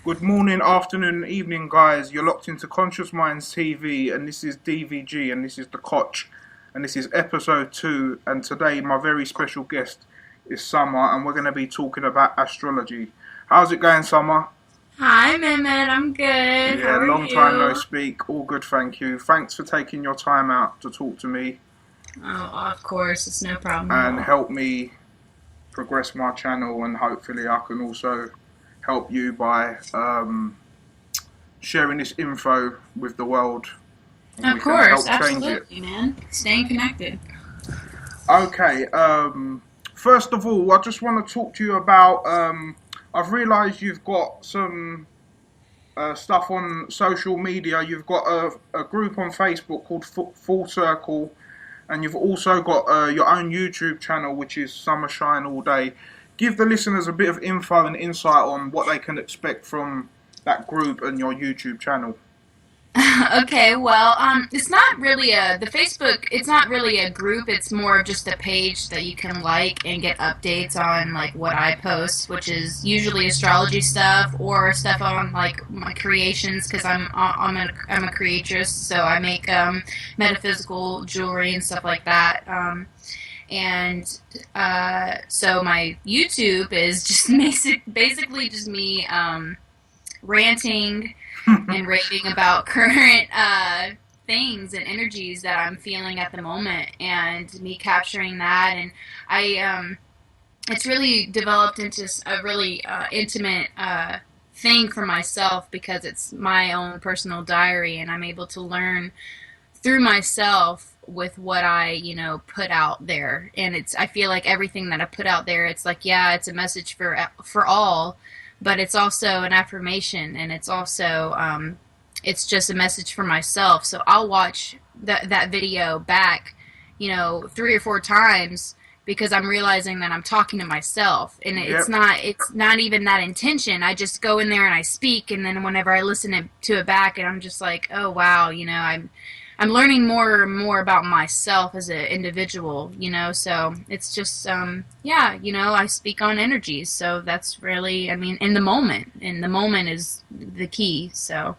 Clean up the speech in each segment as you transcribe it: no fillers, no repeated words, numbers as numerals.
Good morning, afternoon, and evening, guys. You're locked into Conscious Minds TV, and this is D.V.G, and this is the Cotch, and this is episode 2. And today, my very special guest is Summer, and we're going to be talking about astrology. How's it going, Summer? Hi, Mehmet. I'm good. How Yeah, are long time no you? speak. All good, thank you. Thanks for taking your time out to talk to me Oh, of course. It's no problem at and all. help me progress my channel, and hopefully, I can also help you by sharing this info with the world and Of we can course. help change it. Absolutely, man. Staying connected. Okay, first of all, I just want to talk to you about. I've realised you've got some stuff on social media. You've got a group on Facebook called Full Circle, and you've also got your own YouTube channel, which is Summershineallday. Give the listeners a bit of info and insight on what they can expect from that group and your YouTube channel. Okay, well, it's not really the Facebook, it's not really a group, it's more of just a page that you can like and get updates on, like, what I post, which is usually astrology stuff or stuff on, like, my creations, because I'm a creatress, so I make, metaphysical jewelry and stuff like that, and, so my YouTube is just basically just me, ranting and raving about current things and energies that I'm feeling at the moment, and me capturing that. And it's really developed into a really intimate thing for myself because it's my own personal diary, and I'm able to learn through myself with what I put out there. And I feel like everything that I put out there, it's like, yeah, it's a message for all, but it's also an affirmation, and it's also it's just a message for myself. So I'll watch that video back, 3 or 4 times, because I'm realizing that I'm talking to myself, and it's Yep, not even that intention. I just go in there and I speak, and then whenever I to it back, and I'm just like, oh wow, I'm learning more and more about myself as an individual, so it's just, yeah, I speak on energies. So that's really, I mean, in the moment is the key. So,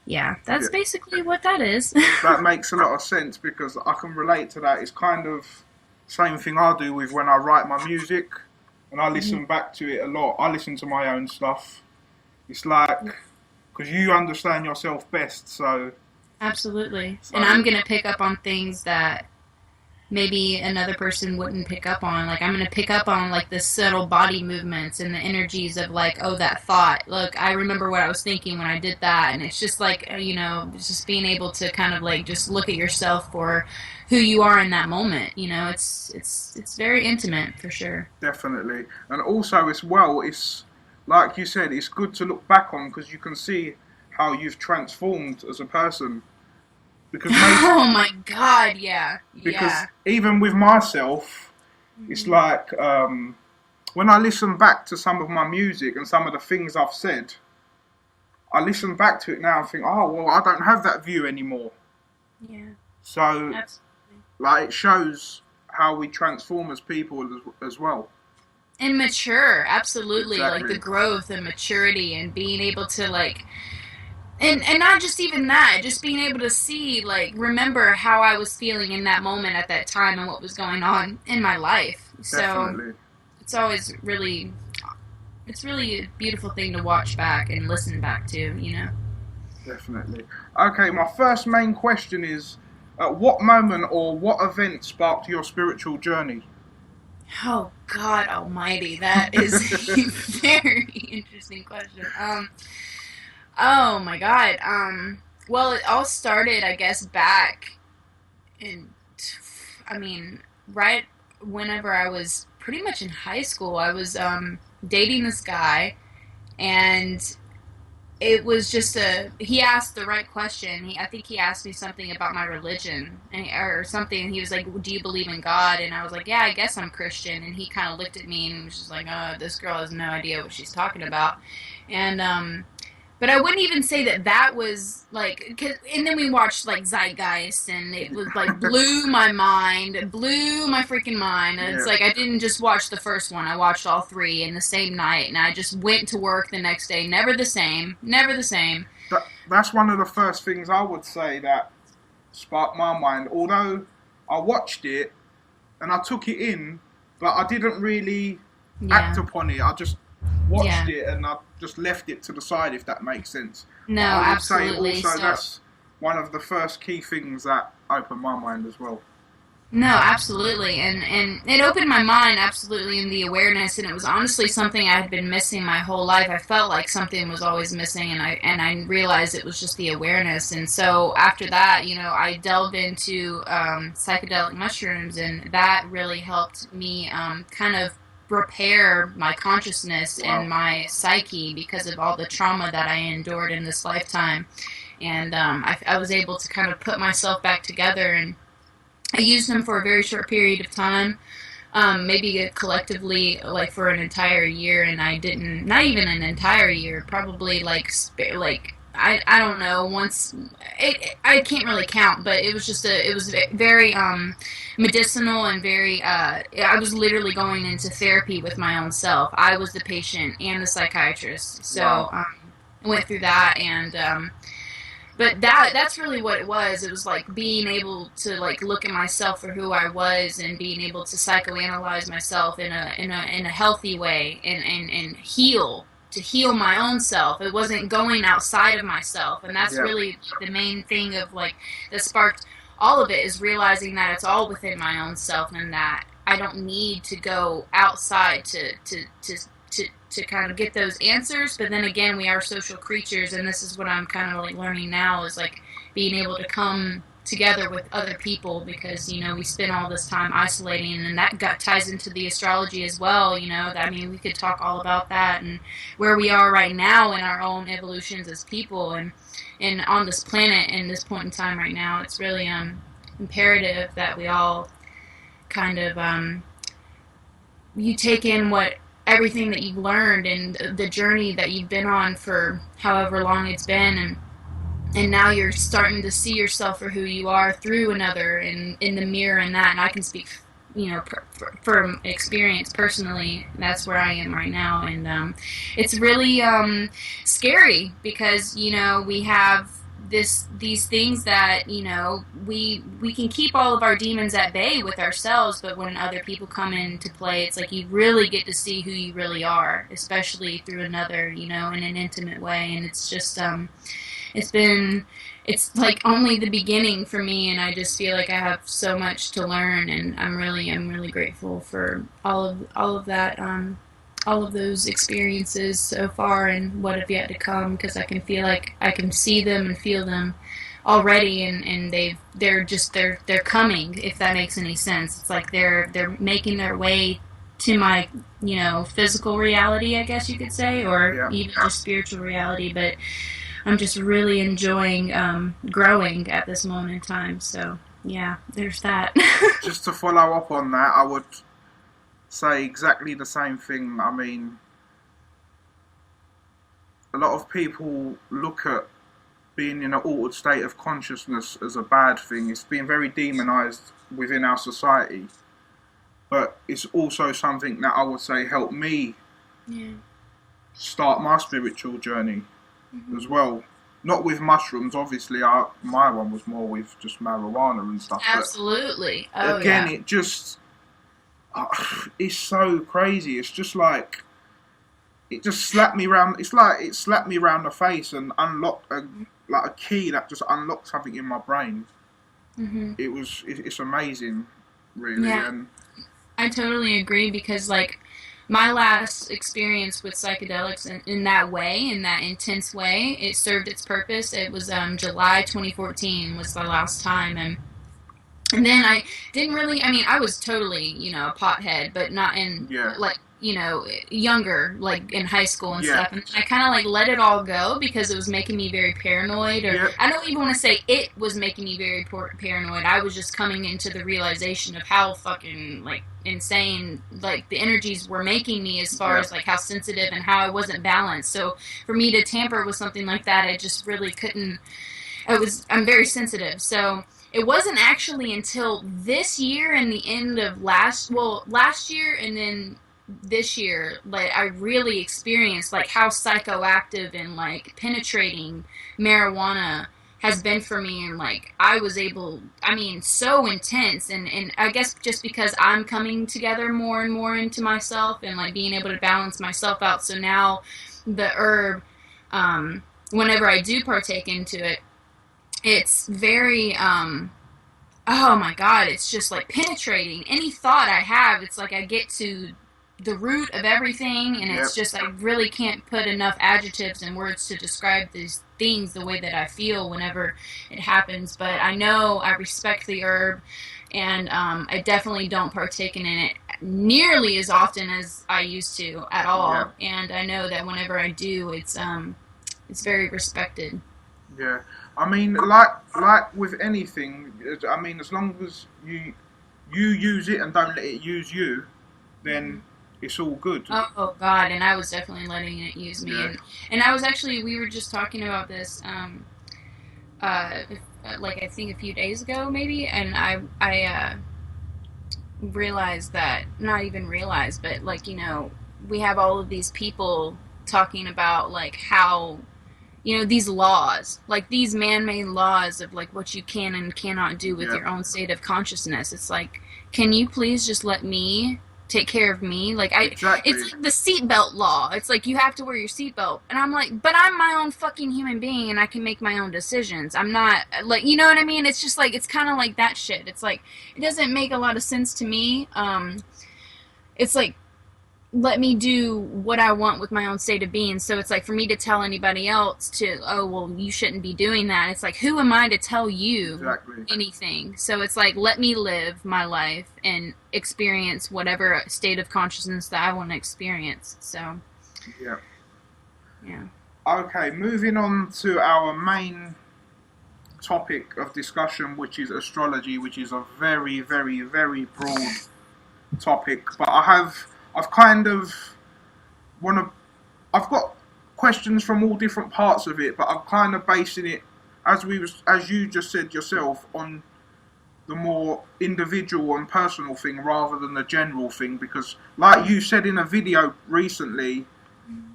yeah, that's yep. basically what that is. That makes a lot of sense because I can relate to that. It's kind of same thing I do with when I write my music and I listen back to it a lot. I listen to my own stuff. It's like because you understand yourself best, Absolutely. And I'm so going to pick up on things that maybe another person wouldn't pick up on. Like, I'm going to pick up on, like, the subtle body movements and the energies of, like, oh, that thought. Look, I remember what I was thinking when I did that. And it's just like, it's just being able to kind of, like, just look at yourself for who you are in that moment. It's very intimate for sure. definitely. And also as well, it's like you said, it's good to look back on because you can see how you've transformed as a person. Because maybe Oh my God, yeah. because Yeah. even with myself, it's like when I listen back to some of my music and some of the things I've said, I listen back to it now and think, oh well, I don't have that view anymore. Yeah, So absolutely. like it shows how we transform as people as well. And mature, absolutely. Like the Exactly. growth and maturity and being able to, like, and not just even that, just being able to see, like, remember how I was feeling in that moment at that time and what was going on in my life. So Definitely. it's always really, it's really a beautiful thing to watch back and listen back to. Definitely. Okay, my first main question is at what moment or what event sparked your spiritual journey? Oh God Almighty, that is a very interesting question. Oh my God. Well, it all started, I guess, back in, I mean, right whenever I was pretty much in high school. I was dating this guy, and it was just he asked the right question. I think he asked me something about my religion, or something. He was like, do you believe in God? And I was like, yeah, I guess I'm Christian. And he kind of looked at me and was just like, this girl has no idea what she's talking about. And But I wouldn't even say that that was like, and then we watched like Zeitgeist, and it was like blew my mind, blew my freaking mind. And it's Yeah. like I didn't just watch the first one; I watched all three in the same night, and I just went to work the next day. Never the same, never the same. That's one of the first things I would say that sparked my mind. Although I watched it and I took it in, but I didn't really act Yeah, upon it. I just watched yeah. it and I just left it to the side, if that makes sense. No, But I would say absolutely. also So that's one of the first key things that opened my mind as well. no, absolutely, and it opened my mind absolutely in the awareness, and it was honestly something I had been missing my whole life. I felt like something was always missing, and I realized it was just the awareness. And so after that, I delved into psychedelic mushrooms, and that really helped me kind of repair my consciousness and Wow. my psyche because of all the trauma that I endured in this lifetime. And I was able to kind of put myself back together, and I used them for a very short period of time, maybe collectively like for an entire year, and I didn't, not even an entire year, probably like I don't know, once I can't really count, but it was very medicinal and very I was literally going into therapy with my own self. I was the patient and the psychiatrist, so Wow. I went through that. And but that's really what it was. It was like being able to like look at myself for who I was, and being able to psychoanalyze myself in a healthy way, and heal, to heal my own self. It wasn't going outside of myself, and that's Yeah. really the main thing of like that sparked all of it, is realizing that it's all within my own self, and that I don't need to go outside to kind of get those answers. But then again, we are social creatures, and this is what I'm kind of like learning now, is like being able to come together with other people, because we spend all this time isolating, and that ties into the astrology as well. I mean, we could talk all about that, and where we are right now in our own evolutions as people, and on this planet in this point in time right now. It's really imperative that we all kind of you take in what everything that you've learned, and the journey that you've been on for however long it's been, and now you're starting to see yourself for who you are through another, and in the mirror, and that. And I can speak from experience personally. That's where I am right now. And it's really scary, because we have these things that we can keep all of our demons at bay with ourselves, but when other people come into play, it's like you really get to see who you really are, especially through another, in an intimate way. And it's just it's like only the beginning for me, and I just feel like I have so much to learn, and I'm really grateful for all of that, all of those experiences so far, and what have yet to come, because I can feel like I can see them and feel them already, and they're coming, if that makes any sense. It's like they're making their way to my physical reality, I guess you could say, or Yeah. even just spiritual reality. But I'm just really enjoying growing at this moment in time. So yeah, there's that. Just to follow up on that, I would say exactly the same thing. I mean, a lot of people look at being in an altered state of consciousness as a bad thing. It's been very demonized within our society, but it's also something that I would say helped me Yeah. start my spiritual journey Hmm. as well. Not with mushrooms, obviously. My one was more with just marijuana and stuff. But Absolutely. Oh again, yeah. it just uh, it's so crazy. It's just like it just slapped me round. It's like it slapped me round the face and unlocked like a key that just unlocked something in my brain. Hmm. It's amazing, really. Yeah, And I totally agree, because like my last experience with psychedelics in that way, in that intense way, it served its purpose. It was July 2014 was the last time. And then I didn't really, I mean, I was totally, a pothead, but not in, yeah, like, you know, younger, like in high school and Yeah. stuff. And I kind of like let it all go because it was making me very paranoid. Or Yeah. I don't even want to say it was making me very paranoid. I was just coming into the realization of how fucking like insane like the energies were making me, as far Yeah. as like how sensitive and how I wasn't balanced. So for me to tamper with something like that, I just really couldn't. I'm very sensitive. So it wasn't actually until this year and the end of last year and then this year, like I really experienced like how psychoactive and like penetrating marijuana has been for me. And like I was able, I mean, so intense. And I guess just because I'm coming together more and more into myself and like being able to balance myself out, so now the herb, whenever I do partake into it, it's very oh my god, it's just like penetrating any thought I have. It's like I get to the root of everything, and Yep. it's just I really can't put enough adjectives and words to describe these things the way that I feel whenever it happens. But I know I respect the herb, and I definitely don't partake in it nearly as often as I used to at Yeah. all. And I know that whenever I do, it's very respected. Yeah. I mean, like with anything, I mean, as long as you use it and don't let it use you, then it's all good. Oh God, and I was definitely letting it use me, Yeah. and I was actually, we were just talking about this, uh, like I think a few days ago maybe, and I realized that, not even realized, but like, you know, we have all of these people talking about like how, you know, these laws, like these man-made laws of like what you can and cannot do with Yeah. your own state of consciousness. It's like, can you please just let me take care of me? Like Exactly. it's like the seatbelt law. It's like you have to wear your seatbelt, and I'm like, but I'm my own fucking human being, and I can make my own decisions. I'm not like, you know what I mean? It's just like, it's kind of like that shit. It's like it doesn't make a lot of sense to me. It's like, let me do what I want with my own state of being. So it's like, for me to tell anybody else to, oh, well, you shouldn't be doing that. It's like, who am I to tell you Exactly. anything? So it's like, let me live my life and experience whatever state of consciousness that I want to experience. So, Yeah. yeah. Okay, moving on to our main topic of discussion, which is astrology, which is a very, very, very broad topic. But I've kind of want to, I've got questions from all different parts of it, but I'm kind of basing it, as you just said yourself, on the more individual and personal thing rather than the general thing. Because, like you said in a video recently,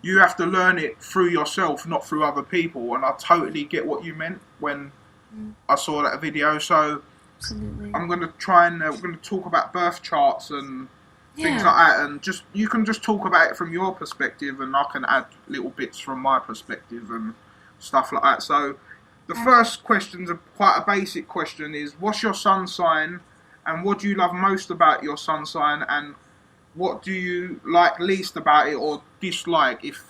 you have to learn it through yourself, not through other people. And I totally get what you meant when I saw that video. So Absolutely. I'm going to try and we're going to talk about birth charts and things Yeah. like that, and just you can just talk about it from your perspective, and I can add little bits from my perspective and stuff like that. So the first question's quite a basic question: is what's your sun sign, and what do you love most about your sun sign, and what do you like least about it or dislike, if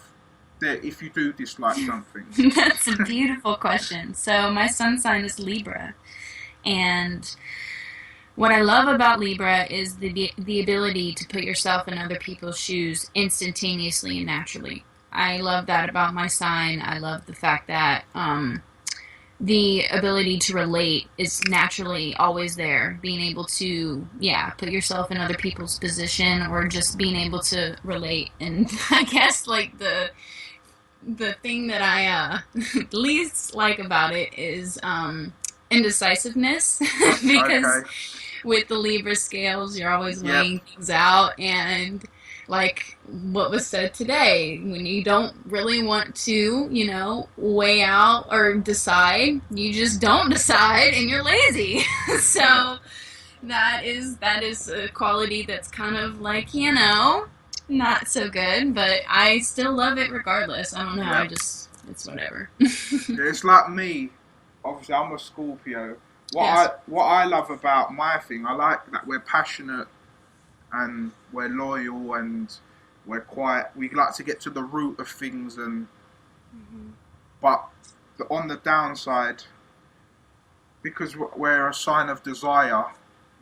you do dislike something? That's a beautiful question. So my sun sign is Libra, and what I love about Libra is the ability to put yourself in other people's shoes instantaneously and naturally. I love that about my sign. I love the fact that the ability to relate is naturally always there. Being able to, yeah, put yourself in other people's position, or just being able to relate. And I guess like the thing that I least like about it is indecisiveness because Okay. with the Libra scales, you're always Yep. weighing things out, and like what was said today, when you don't really want to, you know, weigh out or decide, you just don't decide and you're lazy. So that is a quality that's kind of like, you know, not so good, but I still love it regardless. I don't know, Yep. it's whatever. It's like me. Obviously, I'm a Scorpio. Yes. What I love about my thing, I like that we're passionate and we're loyal and we're quiet. We like to get to the root of things, and but on the downside, because we're a sign of desire,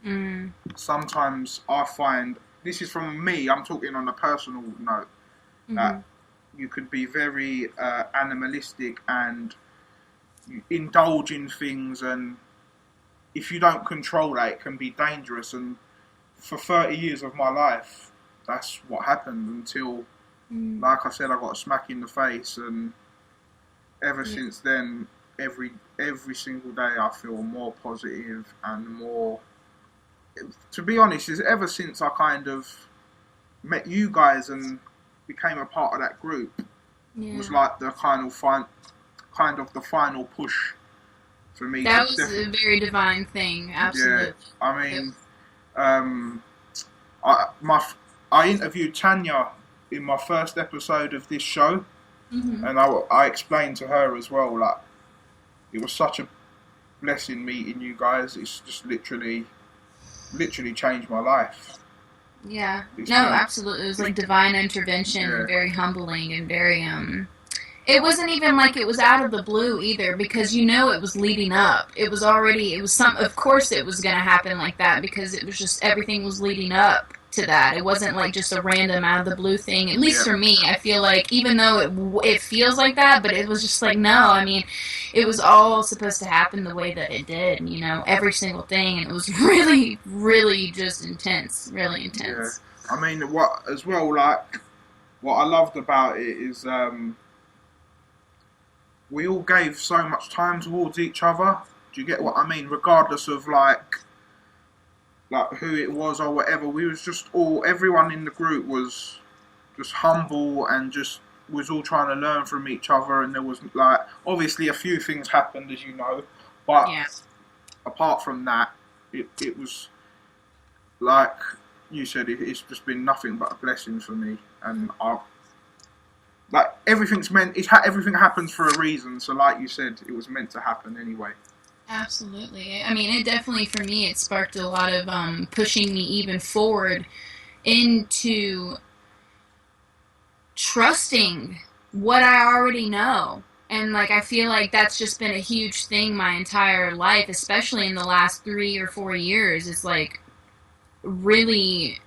Mm. sometimes I find this is from me. I'm talking on a personal note. Mm-hmm. That you could be very animalistic and you indulge in things, and if you don't control that, it can be dangerous. And for 30 years of my life, that's what happened until, Mm-hmm. like I said, I got a smack in the face, and ever Yeah. since then, every single day, I feel more positive and more. To be honest, is ever since I kind of met you guys and became a part of that group, was Yeah. like the kind of the final push for me to That was a very divine thing. yeah. Absolutely. I Yep. mean, um, I interviewed Tanya in my first episode of this show, Mm-hmm. and I explained to her as well, like it was such a blessing meeting you guys. It's just literally changed my life. Yeah. It's No, been absolutely. It was like divine intervention yeah, and very humbling and very it wasn't even like it was out of the blue either, because you know it was leading up. It was already, it was some, of course it was going to happen like that, because it was just, everything was leading up to that. It wasn't like just a random out of the blue thing. At least yeah, for me, I feel like, even though it feels like that, but it was just like, no, I mean, it was all supposed to happen the way that it did, you know, every single thing. And it was really, really just intense, really yeah. intense. I mean, what as well, like what I loved about it is we all gave so much time towards each other. Do you get what I mean? Regardless of like who it was or whatever, we was just all everyone in the group was just humble and just was all trying to learn from each other. And there was like obviously a few things happened, as you know, but Yeah. apart from that, it was like you said, it's just been nothing but a blessing for me. And I like everything's meant. Everything happens for a reason. So, like you said, it was meant to happen anyway. Absolutely. I mean, it definitely, for me, it sparked a lot of pushing me even forward into trusting what I already know. And like, I feel like that's just been a huge thing my entire life, especially in the last 3 or 4 years. It's like really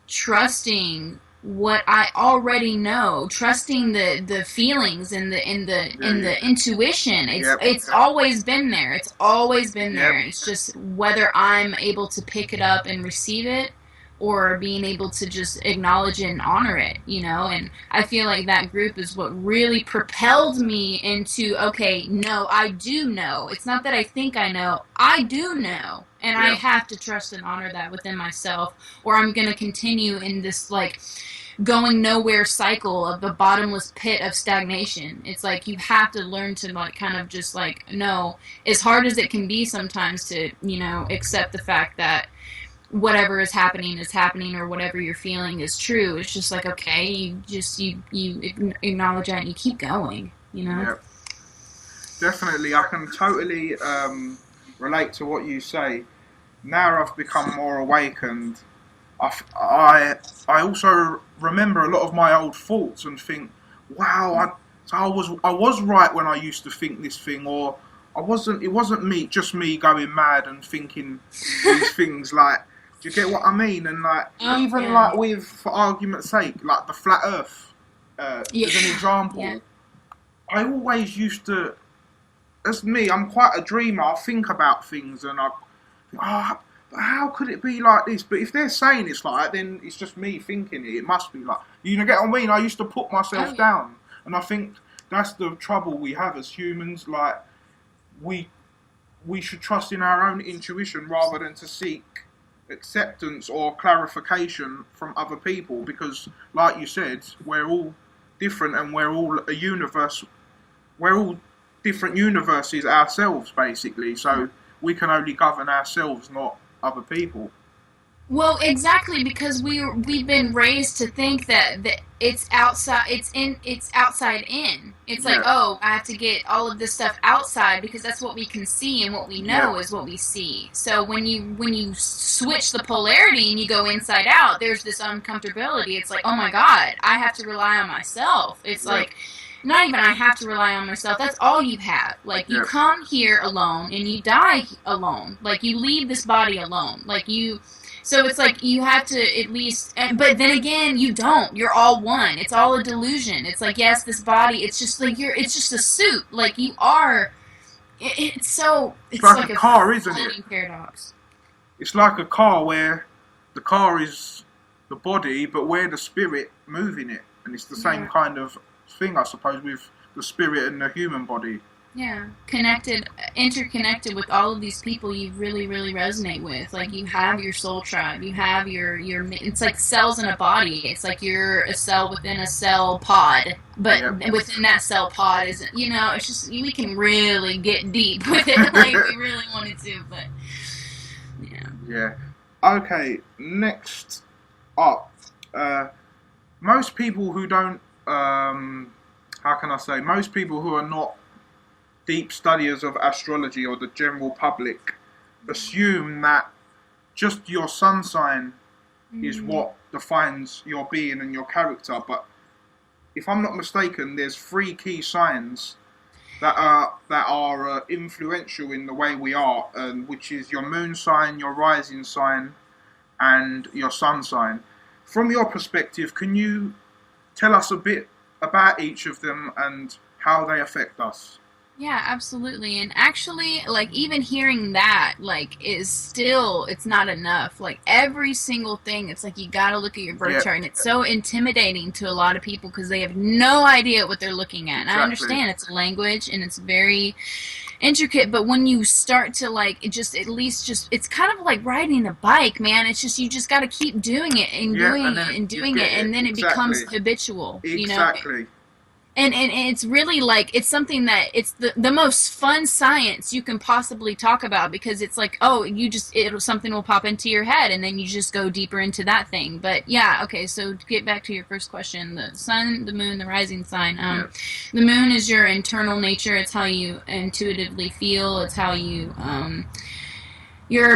trusting what I already know, trusting the feelings and Yeah, the intuition. It's yep, it's always been there. It's always been yep, there. It's just whether I'm able to pick it up and receive it, or being able to just acknowledge it and honor it, you know. And I feel like that group is what really propelled me into, okay, no, I do know. It's not that I think I know, I do know. And I yep, have to trust and honor that within myself, or I'm going to continue in this like going nowhere cycle of the bottomless pit of stagnation. It's like you have to learn to like kind of just like know, as hard as it can be sometimes, to, you know, accept the fact that whatever is happening, or whatever you're feeling is true. It's just like, okay, you acknowledge that and you keep going, you know. yep. Definitely, I can totally relate to what you say. Now I've become more awakened. I also remember a lot of my old thoughts and think, wow, I was right when I used to think this thing, or I wasn't. It wasn't me, just me going mad and thinking these things. Like, do you get what I mean? And like, even Yeah. like with, for argument's sake, like the flat Earth, Yeah. as an example, Yeah. I always used to. As me, I'm quite a dreamer. I think about things and I think, oh, but how could it be like this? But if they're saying it's like that, then it's just me thinking it. It must be like, you know, get what I mean? I used to put Oh, myself yeah. down, and I think that's the trouble we have as humans. Like, we we should trust in our own intuition rather than to seek acceptance or clarification from other people. Because, like you said, we're all different and we're all a universe. We're all different universes ourselves, basically. So we can only govern ourselves, not other people. Well, exactly, because we've been raised to think that it's outside, it's outside in. It's like, Yeah, oh, I have to get all of this stuff outside, because that's what we can see, and what we yeah, know is what we see. So when you switch the polarity and you go inside out, there's this uncomfortability. It's like, oh my God, I have to rely on myself. It's yeah, like, not even I have to rely on myself. That's all you have. Like, you yeah, come here alone and you die alone. Like, you leave this body alone. Like, So it's like you have to at least, but then again, you don't. You're all one. It's all a delusion. It's like, yes, this body, it's just like it's just a suit. Like you are, It's it's like a like a car, isn't it? floating paradox. It's like a car where the car is the body, but we're the spirit moving it, and it's the same Yeah. kind of thing, I suppose, with the spirit and the human body. Yeah, interconnected with all of these people you really, really resonate with. Like you have your soul tribe, you have your. It's like cells in a body. It's like you're a cell within a cell pod, but Yeah. within that cell pod is, it's just we can really get deep with it, like we really wanted to. But yeah, Yeah. Okay. Next up, uh, most people who don't, how can I say, most people who are not deep studiers of astrology or the general public assume that just your sun sign is what defines your being and your character. But if I'm not mistaken, there's three key signs that are influential in the way we are, which is your moon sign, your rising sign, and your sun sign. From your perspective, can you tell us a bit about each of them and how they affect us? yeah, absolutely. And actually, like even hearing that, like, is still it's not enough. Like every single thing, it's like you got to look at your birth Yeah, chart, and it's so intimidating to a lot of people because they have no idea what they're looking at. And I exactly. understand it's a language and it's very intricate, but when you start to like it just at least just it's kind of like riding a bike, man. It's just you just got to keep doing it and Yeah, doing and it then and you doing get it, it. and then it becomes Exactly. habitual. Exactly. And it's really like it's something that it's the most fun science you can possibly talk about because it's like, oh, something will pop into your head and then you just go deeper into that thing. But yeah, okay, so to get back to your first question, the sun, the moon, the rising sign. Yeah. The moon is your internal nature. It's how you intuitively feel. It's how your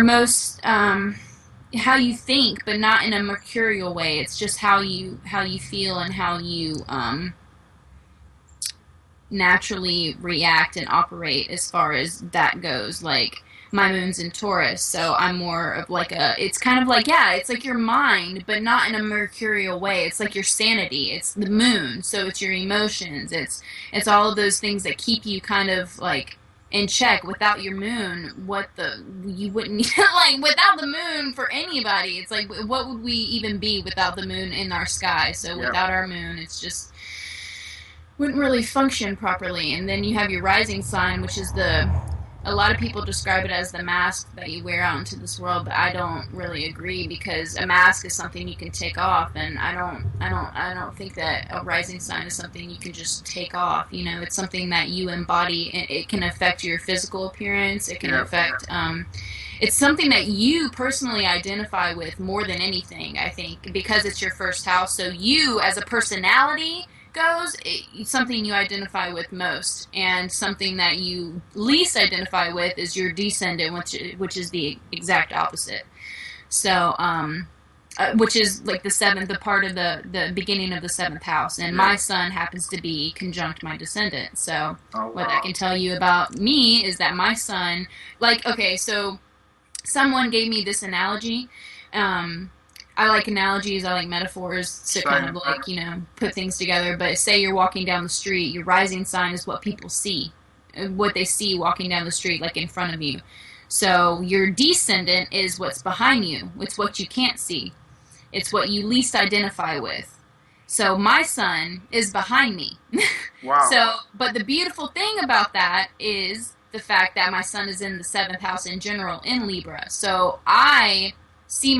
most how you think, but not in a mercurial way. It's just how you feel and how you naturally react and operate as far as that goes. Like my moon's in Taurus, so I'm more of like it's kind of like, yeah, it's like your mind, but not in a mercurial way. It's like your sanity. It's the moon, so it's your emotions. It's all of those things that keep you kind of like in check. Without your moon, you wouldn't like without the moon for anybody. It's like what would we even be without the moon in our sky? So Yeah. without our moon, it's just wouldn't really function properly. And then you have your rising sign, which is a lot of people describe it as the mask that you wear out into this world, but I don't really agree because a mask is something you can take off, and I don't think that a rising sign is something you can just take off. It's something that you embody. It can affect your physical appearance. It can Yeah. affect. It's something that you personally identify with more than anything, I think, because it's your first house. So you, as a personality, it's something you identify with most, and something that you least identify with is your descendant, which is the exact opposite. So, which is like the part of the beginning of the seventh house, and my sun happens to be conjunct my descendant. So, what I can tell you about me is that my sun, like, okay, so someone gave me this analogy. I like analogies, I like metaphors to kind of like, put things together. But say you're walking down the street, your rising sign is what people see, what they see walking down the street, like in front of you. So your descendant is what's behind you. It's what you can't see. It's what you least identify with. So my sun is behind me. Wow. So, but the beautiful thing about that is the fact that my sun is in the seventh house in general in Libra. So I see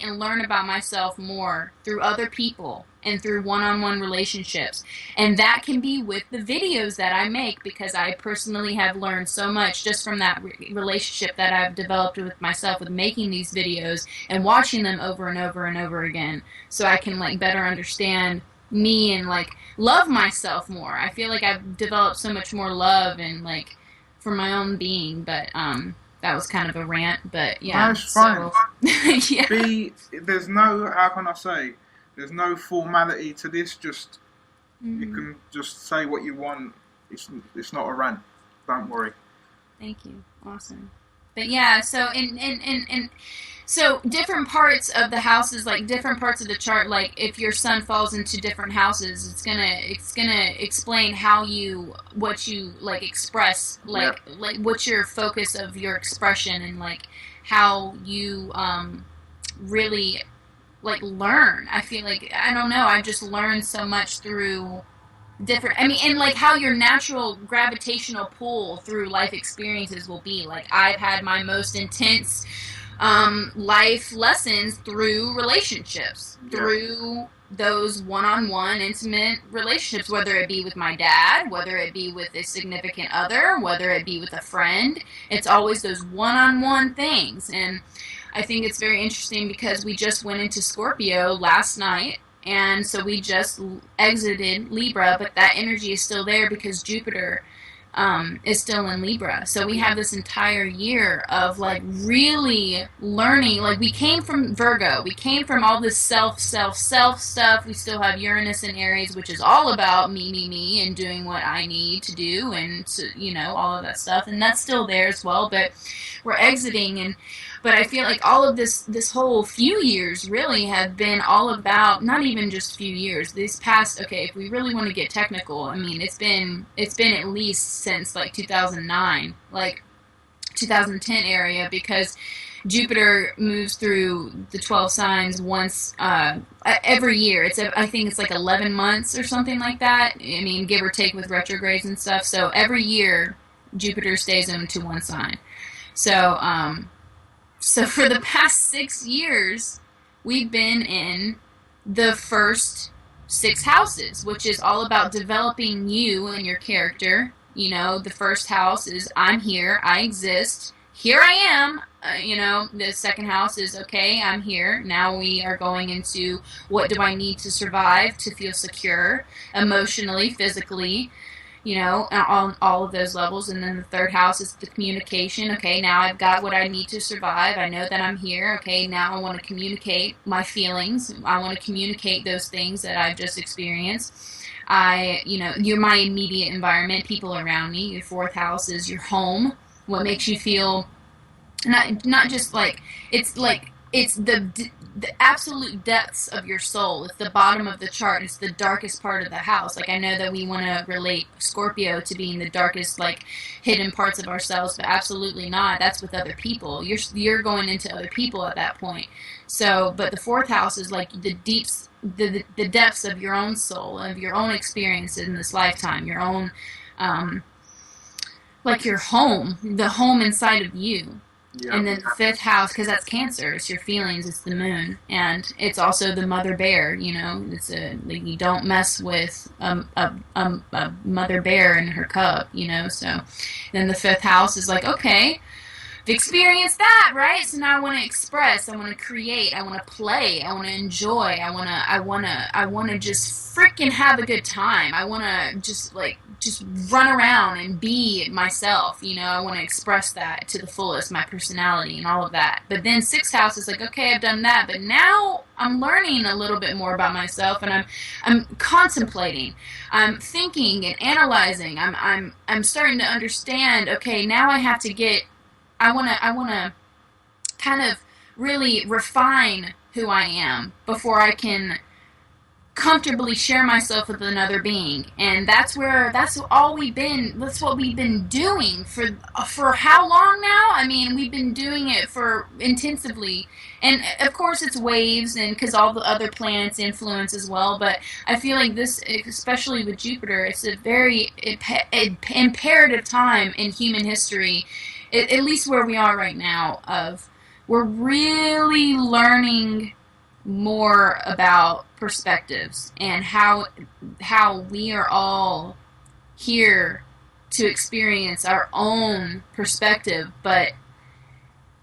and learn about myself more through other people and through one-on-one relationships. And that can be with the videos that I make, because I personally have learned so much just from that relationship that I've developed with myself with making these videos and watching them over and over and over again, so I can like better understand me and like love myself more. I feel like I've developed so much more love and like for my own being. But that was kind of a rant, but yeah. That's fine. Yeah. There's no, how can I say, there's no formality to this. Just you can just say what you want. It's not a rant. Don't worry. Thank you. Awesome. But yeah, so in so different parts of the houses, like different parts of the chart, like if your sun falls into different houses, it's gonna explain how you what you like express, Yeah. like what's your focus of your expression, and like how you really like learn. I feel like I don't know. I've just learned so much through different, I mean, and like how your natural gravitational pull through life experiences will be. Like I've had my most intense life lessons through relationships, Yeah. through those one-on-one intimate relationships, whether it be with my dad, whether it be with a significant other, whether it be with a friend. It's always those one-on-one things. And I think it's very interesting because we just went into Scorpio last night, and so we just exited Libra, but that energy is still there because Jupiter is still in Libra. So we have this entire year of like really learning. Like we came from Virgo, we came from all this self stuff. We still have Uranus in Aries, which is all about me, and doing what I need to do, and to, all of that stuff, and that's still there as well. But we're exiting, and but I feel like all of this whole few years really have been all about, not even just few years, these past, okay, if we really want to get technical, I mean it's been at least since like 2009, like 2010 area, because Jupiter moves through the 12 signs once every year. I think it's like 11 months or something like that. I mean, give or take with retrogrades and stuff. So every year Jupiter stays into one sign. So so for the past 6 years, we've been in the first six houses, which is all about developing you and your character. The first house is I'm here, I exist, here I am. The second house is okay, I'm here. Now we are going into what do I need to survive to feel secure emotionally, physically, on all of those levels. And then the third house is the communication. Okay, now I've got what I need to survive. I know that I'm here. Okay, now I want to communicate my feelings. I want to communicate those things that I've just experienced. You're my immediate environment, people around me. Your fourth house is your home. What makes you feel not just like it's the absolute depths of your soul. It's the bottom of the chart. It's the darkest part of the house. Like I know that we want to relate Scorpio to being the darkest, like hidden parts of ourselves, but absolutely not. That's with other people. You're going into other people at that point. So, but the fourth house is like the deeps, the depths of your own soul, of your own experiences in this lifetime, your own, like your home, the home inside of you. Yeah. And then the fifth house, because that's Cancer, it's your feelings, it's the moon, and it's also the mother bear. It's like you don't mess with a mother bear and her cub. So then the fifth house is like, okay, I've experienced that, right? So now I want to express, I want to create, I want to play, I want to enjoy, I want to just freaking have a good time. I want to just run around and be myself. I want to express that to the fullest, my personality and all of that. But then sixth house is like, okay, I've done that, but now I'm learning a little bit more about myself, and I'm contemplating, I'm thinking and analyzing. I'm starting to understand. Okay, now I have to get. I want to kind of really refine who I am before I can comfortably share myself with another being. And that's what we've been doing for how long now? I mean, we've been doing it for intensively, and of course it's waves, and because all the other planets influence as well. But I feel like this, especially with Jupiter, it's a very imperative time in human history, at least where we are right now, of we're really learning more about perspectives and how we are all here to experience our own perspective, but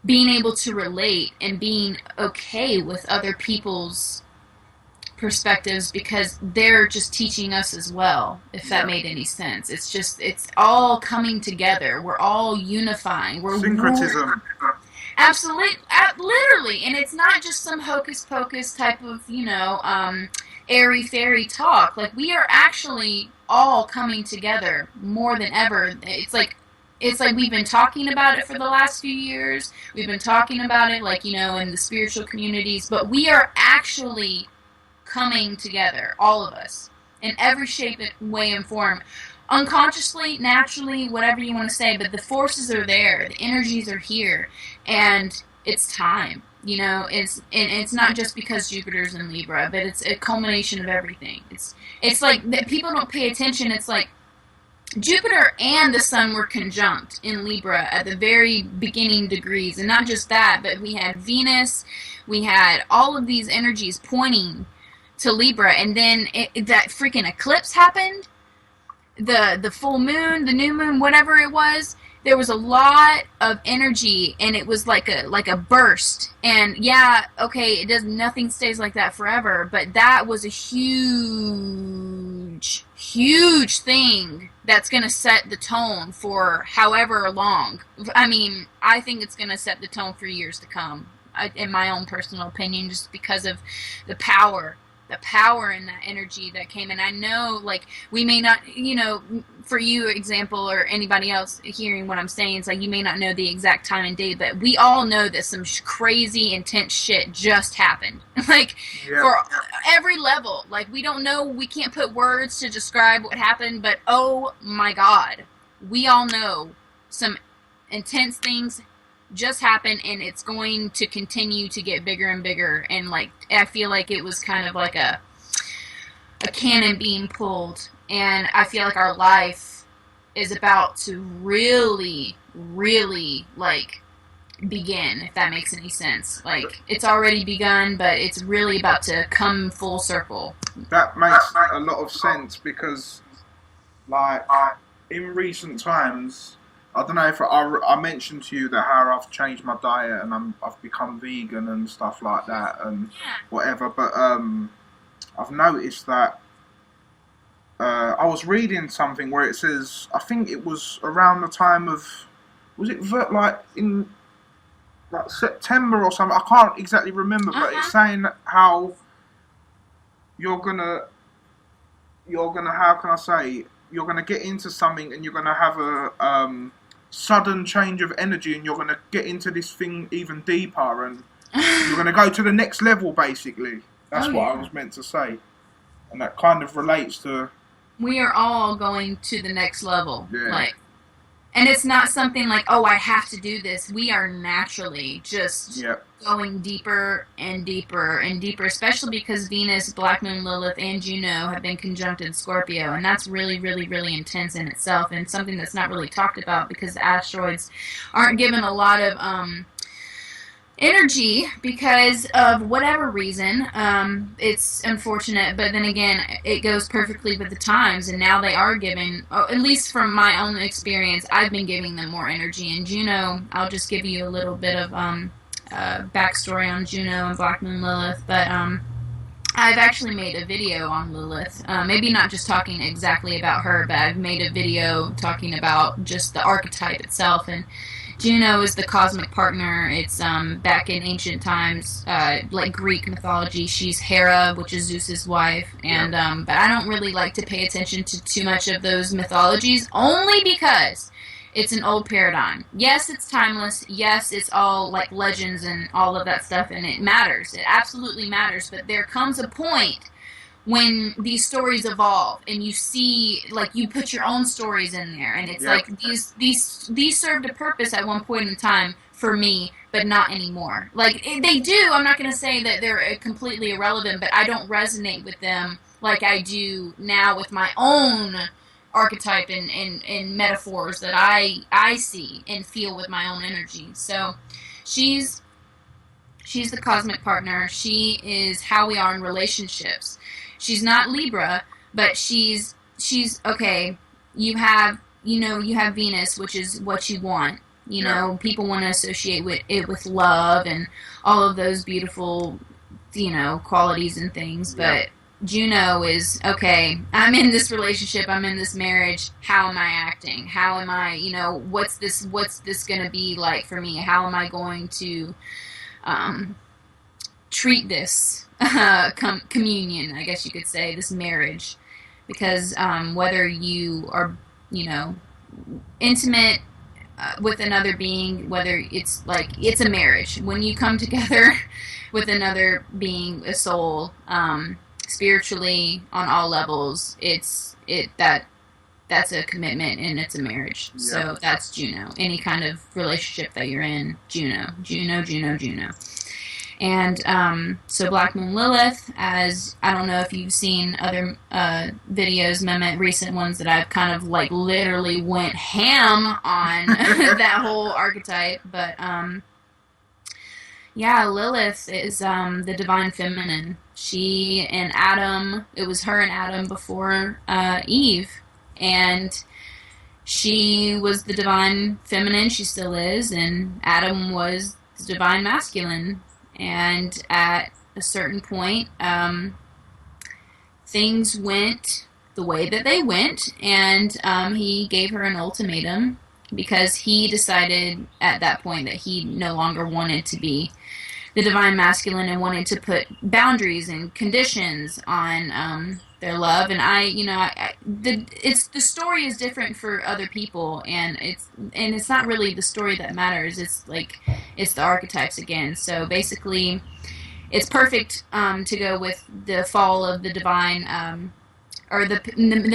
being able to relate and being okay with other people's perspectives, because they're just teaching us as well, if that made any sense. It's all coming together. We're all unifying. We're syncretism. Absolutely, literally, and it's not just some hocus pocus type of airy fairy talk. Like we are actually all coming together more than ever. It's like it's like we've been talking about it for the last few years. We've been talking about it, like, in the spiritual communities, but we are actually coming together, all of us, in every shape, way, and form. Unconsciously, naturally, whatever you want to say, but the forces are there, the energies are here, and it's time. It's not just because Jupiter's in Libra, but it's a culmination of everything. It's like that people don't pay attention. It's like Jupiter and the Sun were conjunct in Libra at the very beginning degrees, and not just that, but we had Venus, we had all of these energies pointing to Libra, and then that freaking eclipse happened, the full moon, the new moon, whatever it was. There was a lot of energy, and it was like a burst. And yeah, okay, it does nothing stays like that forever, but that was a huge thing that's going to set the tone for however long. I mean, I think it's going to set the tone for years to come, in my own personal opinion, just because of the power in that energy that came in. I know, like, we may not, for you, example, or anybody else hearing what I'm saying, it's like you may not know the exact time and date, but we all know that some crazy, intense shit just happened. Like, for every level. Like, we don't know, we can't put words to describe what happened, but oh my God, we all know some intense things just happened, and it's going to continue to get bigger and bigger. And like, I feel like it was kind of like a cannon being pulled, and I feel like our life is about to really like begin, if that makes any sense. Like, it's already begun, but it's really about to come full circle. That makes a lot of sense, because like in recent times, I don't know if I mentioned to you that how I've changed my diet and I've become vegan and stuff like that and whatever. But I've noticed that I was reading something where it says, I think it was around the time of, was it like in like September or something? I can't exactly remember, but it's saying how you're gonna how can I say, you're gonna get into something and you're gonna have a sudden change of energy, and you're going to get into this thing even deeper, and you're going to go to the next level, basically. That's what I was meant to say. And that kind of relates to... We are all going to the next level. Yeah. Like, and it's not something like, oh, I have to do this. We are naturally just going deeper and deeper and deeper, especially because Venus, Black Moon, Lilith, and Juno have been conjunct in Scorpio, and that's really intense in itself, and something that's not really talked about because the asteroids aren't given a lot of energy because of whatever reason. It's unfortunate, but then again, it goes perfectly with the times, and now they are giving, at least from my own experience, I've been giving them more energy. And Juno, I'll just give you a little bit of backstory on Juno and Black Moon Lilith, but I've actually made a video on Lilith, maybe not just talking exactly about her, but I've made a video talking about just the archetype itself. And Juno is the cosmic partner. It's back in ancient times, like Greek mythology. She's Hera, which is Zeus's wife, and but I don't really like to pay attention to too much of those mythologies, only because it's an old paradigm. Yes, it's timeless. Yes, it's all like legends and all of that stuff, and it matters. It absolutely matters. But there comes a point when these stories evolve and you see, like, you put your own stories in there, and it's like these served a purpose at one point in time for me, but not anymore. Like, they do. I'm not going to say that they're completely irrelevant, but I don't resonate with them like I do now with my own archetype and metaphors that I see and feel with my own energy. So she's the cosmic partner. She is how we are in relationships. She's not Libra, but she's okay. You have Venus, which is what you want. You know, people want to associate with love and all of those beautiful, qualities and things. But Juno is, okay, I'm in this relationship, I'm in this marriage. How am I acting? How am I, what's this going to be like for me? How am I going to treat this communion, I guess you could say, this marriage? Because whether you are, intimate with another being, whether it's like it's a marriage. When you come together with another being, a soul, spiritually on all levels, that's a commitment and it's a marriage. Yeah. So that's Juno. Any kind of relationship that you're in, Juno, Juno, Juno, Juno. And so Black Moon Lilith, as I don't know if you've seen other videos, Mehmet, recent ones that I've kind of like literally went ham on that whole archetype. But yeah, Lilith is the divine feminine. She and Adam, it was her and Adam before Eve. And she was the divine feminine, she still is, and Adam was the divine masculine. And at a certain point, things went the way that they went, and he gave her an ultimatum because he decided at that point that he no longer wanted to be the divine masculine and wanted to put boundaries and conditions on their love. And the story is different for other people, and it's not really the story that matters. It's the archetypes again. So basically, it's perfect to go with the fall of the divine, or the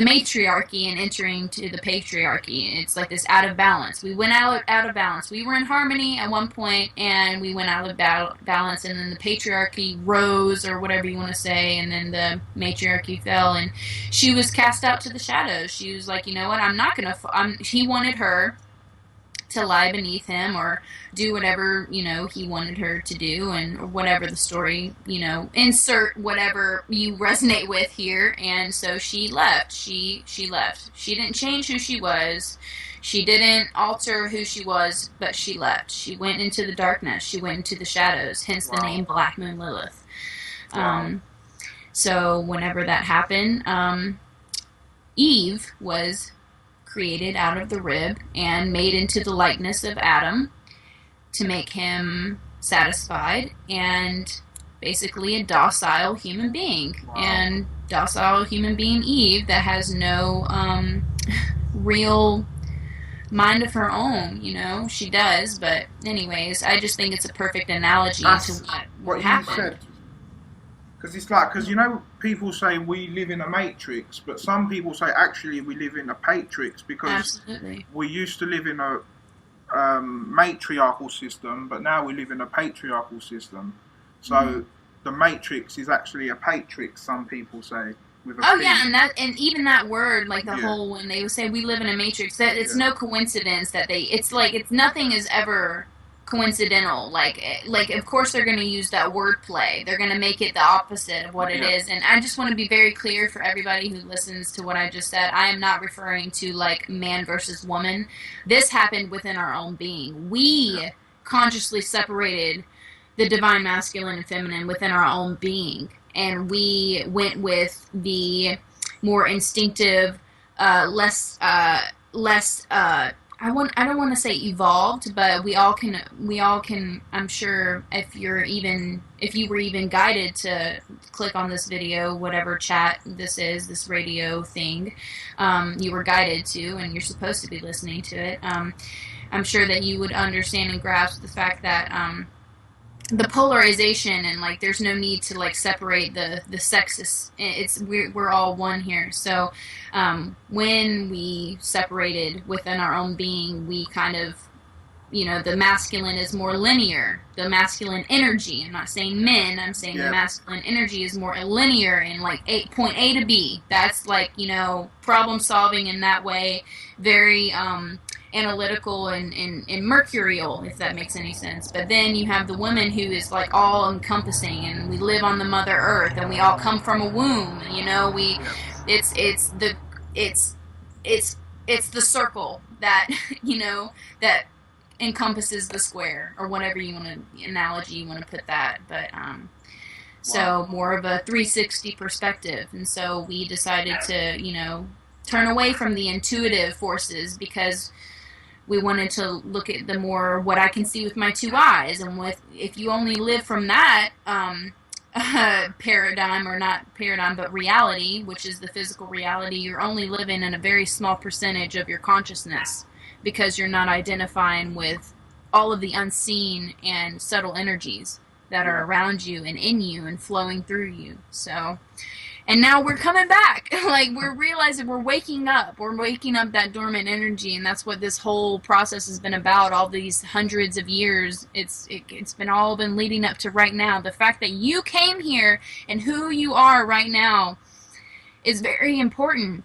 matriarchy and entering to the patriarchy. It's like this out of balance. We went out of balance. We were in harmony at one point, and we went out of balance, and then the patriarchy rose, or whatever you want to say, and then the matriarchy fell, and she was cast out to the shadows. She was like, you know what, I'm not going to... He wanted her to lie beneath him or do whatever, he wanted her to do, and whatever the story, insert whatever you resonate with here. And so she left. She left. She didn't change who she was. She didn't alter who she was, but she left. She went into the darkness. She went into the shadows, hence the name Black Moon Lilith. So whenever that happened, Eve was created out of the rib and made into the likeness of Adam to make him satisfied and basically a docile human being. And docile human being Eve that has no real mind of her own, she does. But anyways, I just think it's a perfect analogy to what happened. Because people say we live in a matrix, but some people say actually we live in a patrix, because we used to live in a matriarchal system, but now we live in a patriarchal system. So the matrix is actually a patrix, some people say. And even that word, like the whole, when they say we live in a matrix, that it's no coincidence that it's nothing is ever coincidental. Like of course they're going to use that word play. They're going to make it the opposite of what it is. And I just want to be very clear for everybody who listens to what I just said. I am not referring to like man versus woman. This happened within our own being. We consciously separated the divine masculine and feminine within our own being, and we went with the more instinctive, less I don't want to say evolved, but we all can, I'm sure, if you were even guided to click on this video, whatever chat this is, this radio thing, you were guided to, and you're supposed to be listening to it. I'm sure that you would understand and grasp the fact that the polarization, and like there's no need to like separate the sexes. We're all one here. So when we separated within our own being, we kind of, the masculine is more linear. The masculine energy, I'm not saying men, I'm saying the masculine energy is more linear and like point A to B. That's like, problem solving in that way, very analytical and mercurial, if that makes any sense. But then you have the woman who is like all encompassing, and we live on the Mother Earth, and we all come from a womb. It's the circle that that encompasses the square, or whatever analogy you want to put that. But so more of a 360 perspective, and so we decided to turn away from the intuitive forces, because we wanted to look at the more what I can see with my two eyes. And if you only live from that paradigm, or not paradigm, but reality, which is the physical reality, you're only living in a very small percentage of your consciousness. because you're not identifying with all of the unseen and subtle energies that are Yeah. around you and in you and flowing through you. So, and now we're coming back. Like, we're realizing we're waking up. We're waking up that dormant energy, and that's what this whole process has been about. All these hundreds of years, it's been all been leading up to right now. The fact that you came here and who you are right now is very important,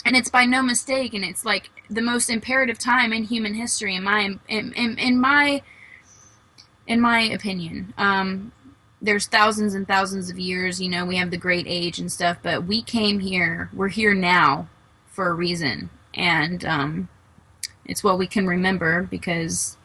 and it's by no mistake. And it's like the most imperative time in human history, in my opinion. There's thousands and thousands of years, we have the great age and stuff, but we're here now for a reason. And it's what we can remember because,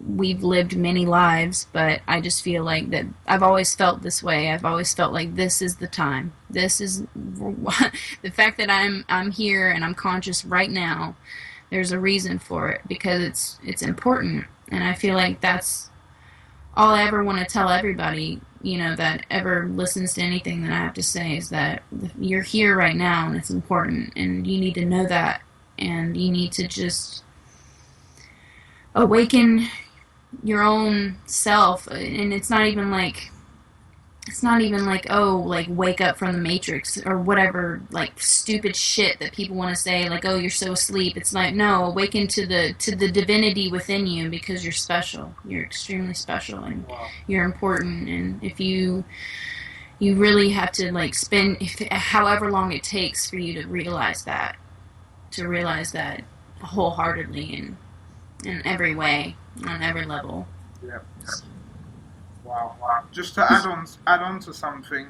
we've lived many lives, but I just feel like that I've always felt this way. I've always felt like this is the time. This is the fact that I'm here and I'm conscious right now. There's a reason for it because it's important. And I feel like that's all I ever want to tell everybody, that ever listens to anything that I have to say is that you're here right now and it's important and you need to know that and you need to just awaken your own self. And it's not even like, oh, like wake up from the matrix or whatever, like stupid shit that people want to say, like, oh, you're so asleep. It's like, no, awaken to the divinity within you because you're special. You're extremely special and Wow. you're important. And if you really have to like spend however long it takes for you to realize that wholeheartedly and in every way, on every level. Yeah. Wow. Wow. Just to add on to something,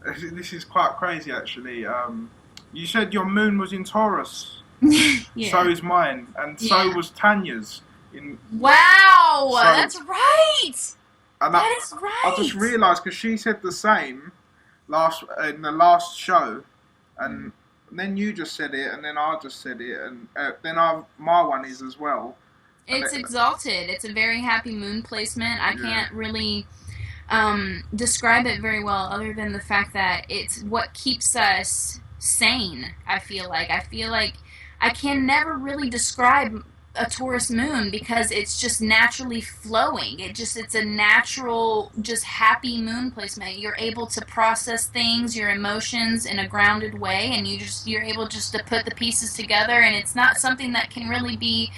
this is quite crazy actually. You said your moon was in Taurus. Yeah. So is mine, and so Yeah. was Tanya's. In Wow, So- that's right. and That is right. I just realised because she said the same in the last show, and then you just said it, and then I just said it, and then my one is as well. It's exalted. It's a very happy moon placement. I Yeah. can't really describe it very well other than the fact that it's what keeps us sane. I feel like I can never really describe a Taurus moon because it's just naturally flowing. It's a natural, just happy moon placement. You're able to process things, your emotions in a grounded way, and you're able just to put the pieces together. And it's not something that can really be,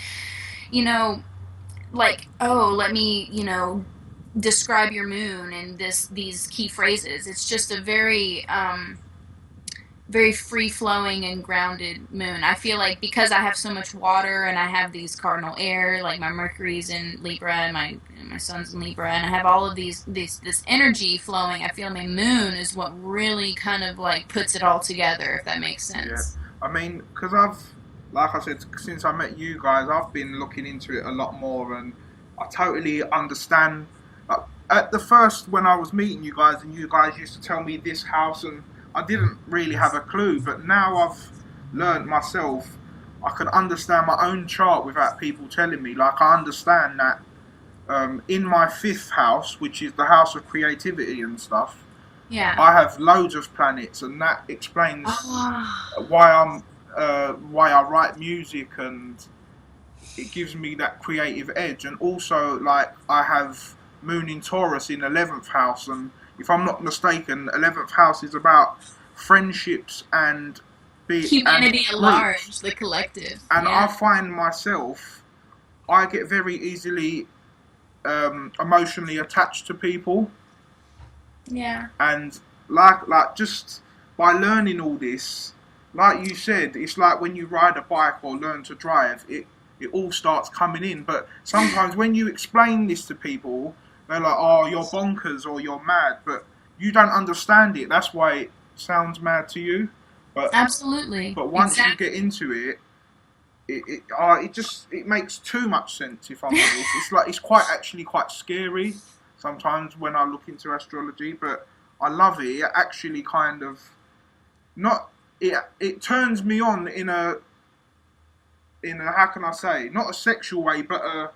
like, oh, let me, describe your moon in these key phrases. It's just a very very free flowing and grounded moon. I feel like because I have so much water and I have these cardinal air, like my Mercury's in Libra and my Sun's in Libra, and I have all of this energy flowing. I feel my moon is what really kind of like puts it all together, if that makes sense. Yeah. I mean, because like I said, since I met you guys, I've been looking into it a lot more, and I totally understand. At the first, when I was meeting you guys, and you guys used to tell me this house, and I didn't really have a clue, but now I've learned myself, I can understand my own chart without people telling me. Like, I understand that in my fifth house, which is the house of creativity and stuff, Yeah. I have loads of planets, and that explains Oh. why I write music, and it gives me that creative edge. And also, like, I have Moon in Taurus in 11th house, and if I'm not mistaken, 11th house is about friendships and Humanity and at large, the collective. And Yeah. I find myself, I get very easily emotionally attached to people, Yeah. and like just by learning all this, like you said, it's like when you ride a bike or learn to drive, it all starts coming in. But sometimes when you explain this to people, they're like, oh, you're bonkers or you're mad, but you don't understand it. That's why it sounds mad to you. But Absolutely. but once Exactly. you get into it, it makes too much sense. If I'm honest, it's like it's quite scary sometimes when I look into astrology. But I love it. It actually kind of not it turns me on in a how can I say, not a sexual way, but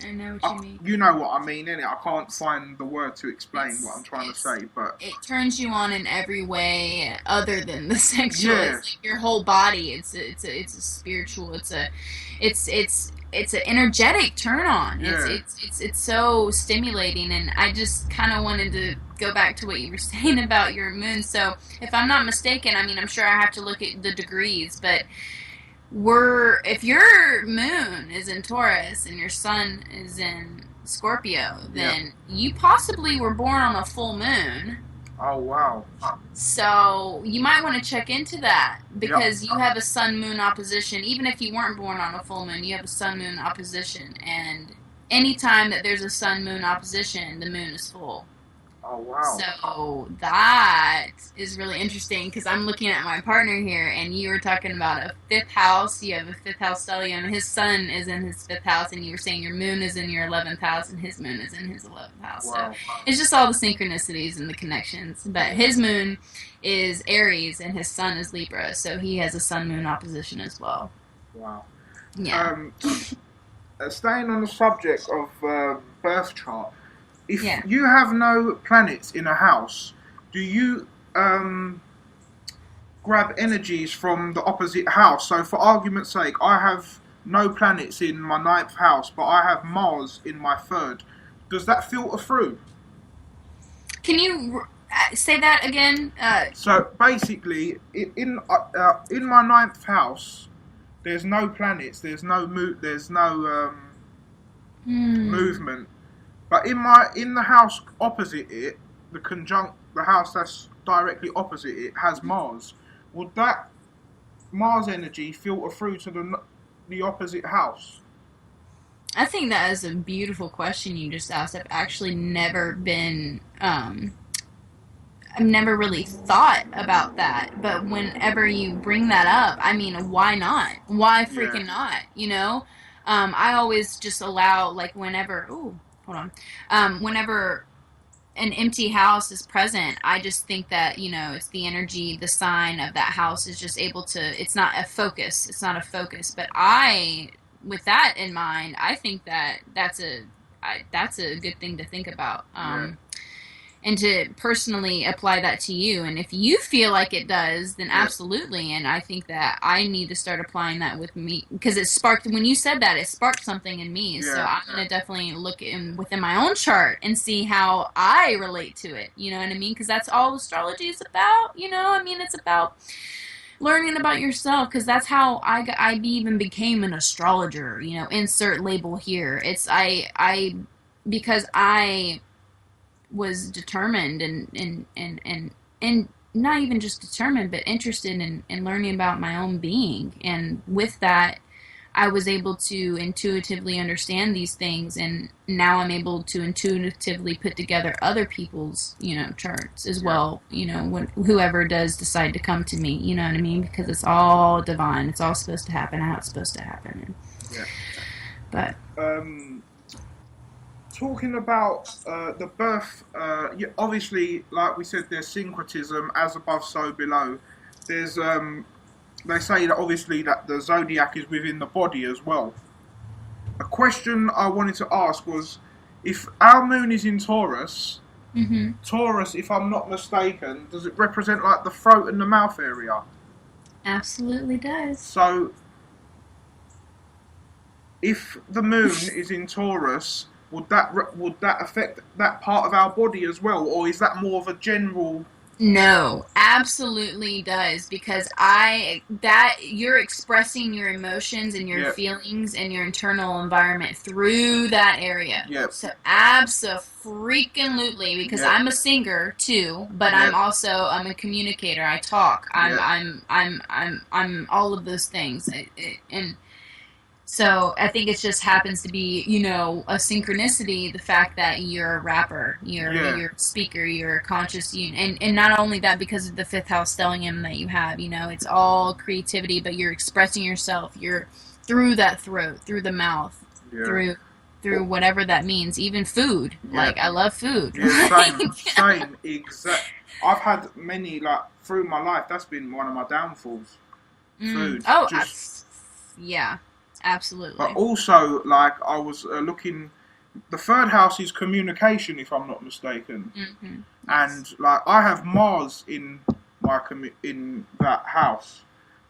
I know what you mean. You know what I mean, innit? I can't find the word to explain what I'm trying to It's say, but it turns you on in every way other than the sexual. It's yeah, like your whole body. It's a spiritual. It's an energetic turn on. yeah, It's so stimulating, and I just kind of wanted to go back to what you were saying about your moon. So if I'm not mistaken, I mean, I'm sure I have to look at the degrees, but if your moon is in Taurus and your sun is in Scorpio, yeah. then you possibly were born on a full moon. Oh wow. So you might want to check into that Yep. because you have a sun moon opposition. Even if you weren't born on a full moon, you have a sun moon opposition. And anytime that there's a sun moon opposition, the moon is full. Oh wow. So that is really interesting because I'm looking at my partner here, and you were talking about a fifth house. You have a fifth house stellium. His sun is in his fifth house, and you were saying your moon is in your 11th house, and his moon is in his 11th house. So Wow. it's just all the synchronicities and the connections. But his moon is Aries, and his sun is Libra, so he has a sun moon opposition as well. Wow. Yeah. Staying on the subject of birth chart, if Yeah. you have no planets in a house, do you grab energies from the opposite house? So, for argument's sake, I have no planets in my ninth house, but I have Mars in my third. Does that filter through? Can you say that again? So basically, in my ninth house, there's no planets, there's no Hmm. movement. But in the house opposite it, the house that's directly opposite it has Mars. Would that Mars energy filter through to the opposite house? I think that is a beautiful question you just asked. I've never really thought about that. But whenever you bring that up, I mean, why not? Why Yeah, freaking not? You know? I always just allow, like, hold on. Whenever an empty house is present, I just think that, it's the energy, the sign of that house is just able to, it's not a focus. It's not a focus. But with that in mind, I think that that's a good thing to think about. yeah, And to personally apply that to you. And if you feel like it does, then yeah, absolutely. And I think that I need to start applying that with me because it sparked, when you said that, it sparked something in me. So yeah, I'm going to definitely look within my own chart and see how I relate to it. You know what I mean? Because that's all astrology is about. I mean, it's about learning about yourself because that's how I even became an astrologer. Insert label here. Because I was determined and not even just determined but interested in learning about my own being, and with that I was able to intuitively understand these things, and now I'm able to intuitively put together other people's charts as yeah, well, when whoever does decide to come to me, you know what I mean, because it's all divine, it's all supposed to happen how it's supposed to happen. yeah. But Um, Talking about the birth, obviously, like we said, there's syncretism, as above, so below. There's they say that obviously that the zodiac is within the body as well. A question I wanted to ask was, if our moon is in Taurus, mm-hmm. Taurus, if I'm not mistaken, does it represent like the throat and the mouth area? Absolutely does. So if the moon is in Taurus, would that affect that part of our body as well, or is that more of a general? No, absolutely does, because that you're expressing your emotions and your Yeah, feelings and your internal environment through that area. yeah, So absolutely, because yeah, I'm a singer too, but yeah, I'm a communicator. I talk. yeah, I'm all of those things. And so I think it just happens to be, a synchronicity. The fact that you're a rapper, yeah, you're a speaker, you're a conscious, and not only that, because of the fifth house stellium that you have, it's all creativity, but you're expressing yourself. You're through that throat, through the mouth, yeah. through Well, whatever that means. Even food, yeah, like I love food. yeah. Same, exact. I've had many like through my life. That's been one of my downfalls. Food, Oh, just yeah, But Absolutely. also, like, I was looking, the third house is communication, if I'm not mistaken. And Yes. like, I have Mars in in that house,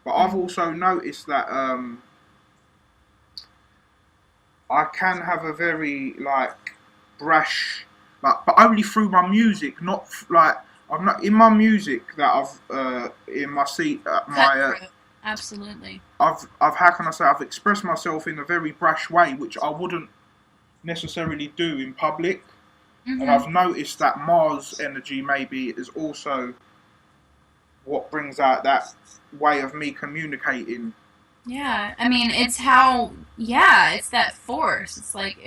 but I've Mm-hmm. also noticed that I can have a very like brash, like, but only through my music, not like I'm not in my music that I've in my seat my Cutthroat. Absolutely. I've how can I say I've expressed myself in a very brash way, which I wouldn't necessarily do in public. And Mm-hmm. I've noticed that Mars energy maybe is also what brings out that way of me communicating. Yeah, I mean, it's how, yeah, it's that force. It's like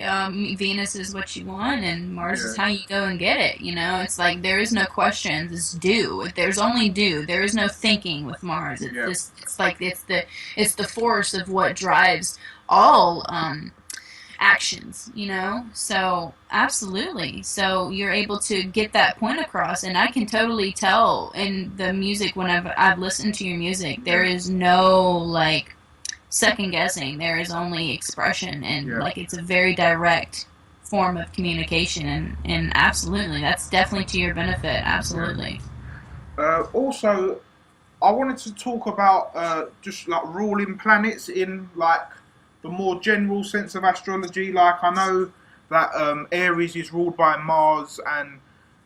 Venus is what you want, and Mars is Yeah, how you go and get it. You know, it's like there is no questions. It's do. There's only do. There is no thinking with Mars. It's yeah, this. It's like it's the force of what drives all actions, you know? So, absolutely. So, you're able to get that point across, and I can totally tell in the music when I've listened to your music, there yeah, is no like second guessing. There is only expression, and yeah, like it's a very direct form of communication, and absolutely, that's definitely to your benefit. yeah. Absolutely. Also, I wanted to talk about just like ruling planets in like the more general sense of astrology. Like, I know that Aries is ruled by Mars, and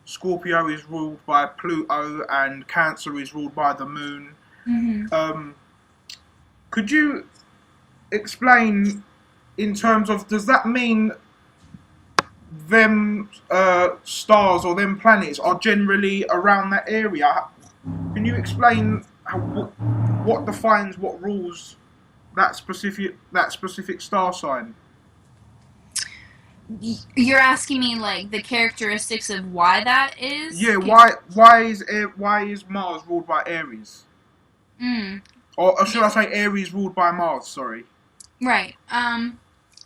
Scorpio is ruled by Pluto, and Cancer is ruled by the Moon. Hmm. Um, could you explain in terms of, does that mean them stars or them planets are generally around that area? Can you explain what defines what rules that specific star sign? You're asking me like the characteristics of why that is? Yeah, why is Mars ruled by Aries? Mm. Or should I say Aries ruled by Mars? Sorry. Right.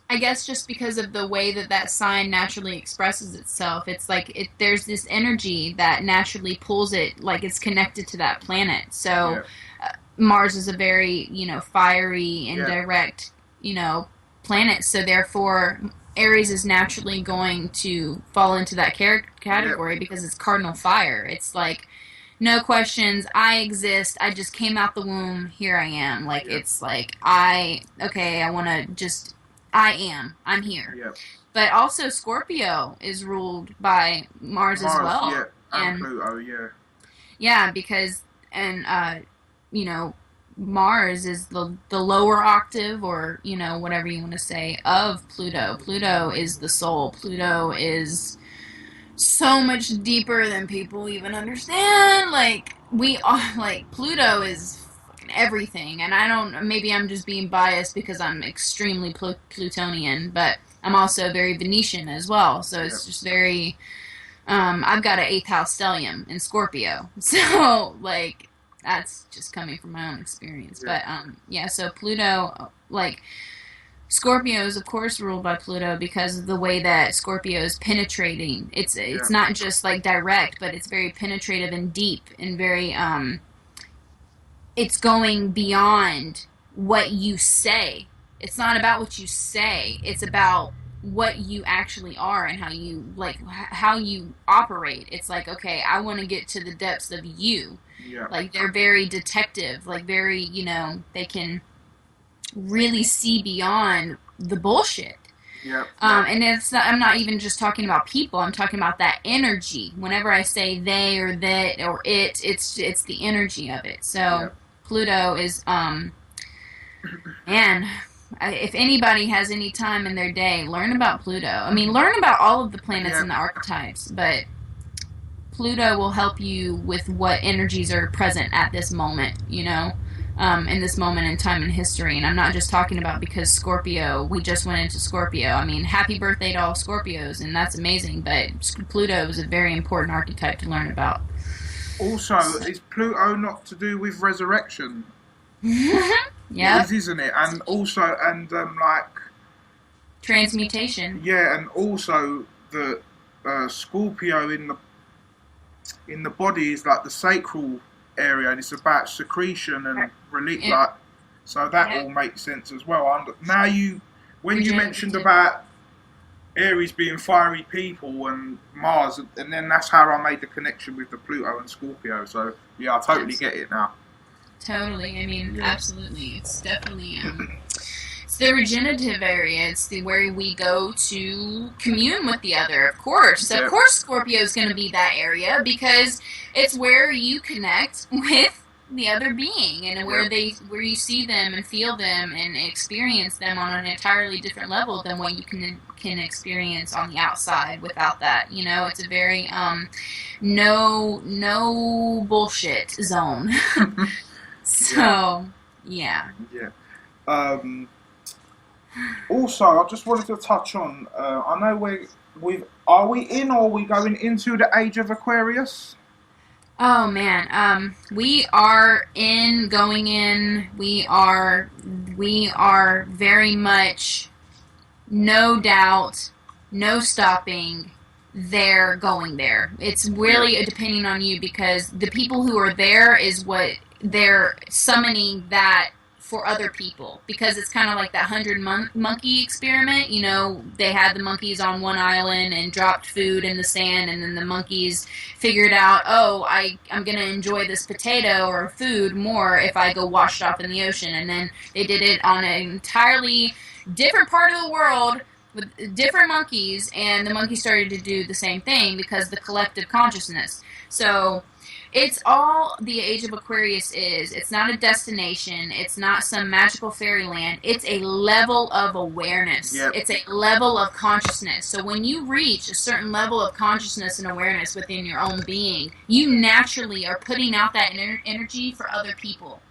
I guess just because of the way that that sign naturally expresses itself, it's like there's this energy that naturally pulls it, like it's connected to that planet. So Yeah, Mars is a very, fiery and yeah, direct, planet. So therefore, Aries is naturally going to fall into that yeah, category because it's cardinal fire. It's like no questions. I exist. I just came out the womb. Here I am. Like yeah, it's like I want to just I am. I'm here. yeah. But also Scorpio is ruled by Mars as Mars, yeah, well. and And Pluto, yeah, yeah, because and you know Mars is the lower octave, or whatever you want to say, of Pluto. Pluto is the soul. Pluto is so much deeper than people even understand. Like we are, like Pluto is fucking everything, and I don't. Maybe I'm just being biased because I'm extremely Plutonian, but I'm also very Venetian as well. So yeah, it's just very. I've got an eighth house stellium in Scorpio, so like that's just coming from my own experience. yeah, But yeah. So Pluto, like Scorpio is of course ruled by Pluto because of the way that Scorpio is penetrating. yeah, It's not just like direct, but it's very penetrative and deep and very it's going beyond what you say. It's not about what you say. It's about what you actually are and how you how you operate. It's like, okay, I want to get to the depths of you. yeah, Like they're very detective, like very, they can really see beyond the bullshit. yeah, And I'm not even just talking about people. I'm talking about that energy. Whenever I say they or that or it's the energy of it. yeah, So Pluto is man. If anybody has any time in their day, learn about Pluto. I mean, learn about all of the planets yeah. and the archetypes, but Pluto will help you with what energies are present at this moment, in this moment in time in history. And I'm not just talking about because Scorpio, we just went into Scorpio. I mean, happy birthday to all Scorpios, and that's amazing, but Pluto is a very important archetype to learn about. Also, is Pluto not to do with resurrection? It Yep. is, isn't it? And also, and like, Transmutation. yeah, and also the Scorpio in the body is like the sacral area, and it's about secretion and It, like So that Yeah. all makes sense as well. Now when you mentioned Regenerative. about Aries being fiery people and Mars, and then that's how I made the connection with the Pluto and Scorpio. So yeah, I totally get it now. Totally. I mean, Yeah. absolutely. It's definitely it's the regenerative area. It's the where we go to commune with the other. Of course. So of Yeah. course Scorpio is going to be that area because it's where you connect with the other being and Yeah. where you see them and feel them and experience them on an entirely different level than what you can experience on the outside without that. You know, it's a very no bullshit zone. So, yeah. Yeah. Also, I just wanted to touch on. I know are we in or are we going into the age of Aquarius? Oh man, we are going in. We are very much, no doubt, no stopping. They're going there. It's Yeah. really depending on you because the people who are there is what they're summoning that for other people because it's kind of like that monkey experiment. You know, they had the monkeys on one island and dropped food in the sand, and then the monkeys figured out, oh, I'm gonna enjoy this potato or food more if I go wash it off in the ocean. And then they did it on an entirely different part of the world with different monkeys, and the monkeys started to do the same thing because the collective consciousness. So it's all the age of Aquarius is. It's not a destination. It's not some magical fairyland. It's a level of awareness. Yep. It's a level of consciousness. So when you reach a certain level of consciousness and awareness within your own being, you naturally are putting out that energy for other people.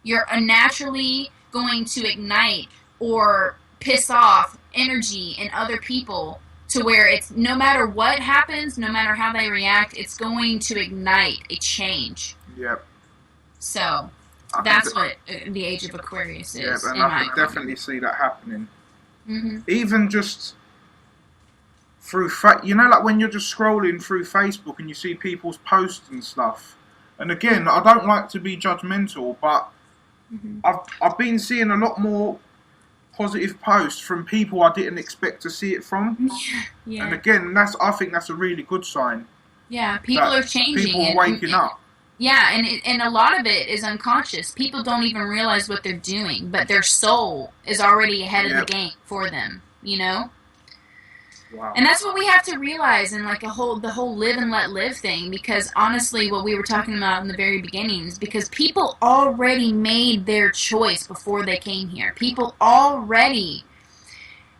You're naturally going to ignite or piss off energy in other people to where it's no matter what happens, no matter how they react, it's going to ignite a change. Yep. So that's what the age of Aquarius is. Yep, and I can definitely see that happening. Mm-hmm. Even just through, like when you're just scrolling through Facebook and you see people's posts and stuff. And again, I don't like to be judgmental, but I've been seeing a lot more positive posts from people I didn't expect to see it from. Yeah. And again, I think that's a really good sign. Yeah, people are changing. People are waking up. Yeah, and a lot of it is unconscious. People don't even realize what they're doing, but their soul is already ahead of the game for them, you know? Wow. And that's what we have to realize in like the whole live and let live thing, because honestly what we were talking about in the very beginnings, because people already made their choice before they came here. People already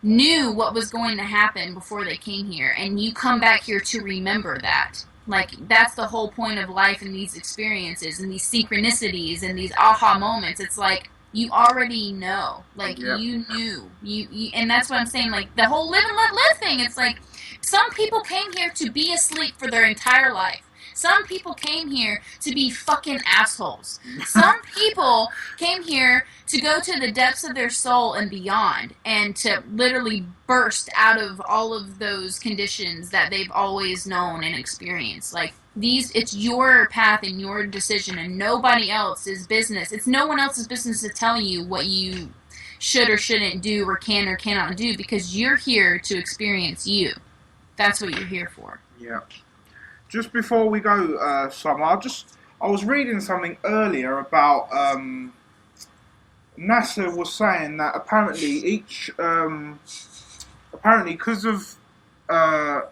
knew what was going to happen before they came here, and you come back here to remember that. Like, that's the whole point of life and these experiences and these synchronicities and these aha moments. It's like, you already know. Like, you knew. You, and that's what I'm saying. Like, the whole live and let live thing, it's like, some people came here to be asleep for their entire life. Some people came here to be fucking assholes. Some people came here to go to the depths of their soul and beyond, and to literally burst out of all of those conditions that they've always known and experienced. Like, it's your path and your decision, and nobody else's business. It's no one else's business to tell you what you should or shouldn't do or can or cannot do, because you're here to experience you. That's what you're here for. Yeah. Just before we go, Summer, I was reading something earlier about NASA was saying that apparently because of a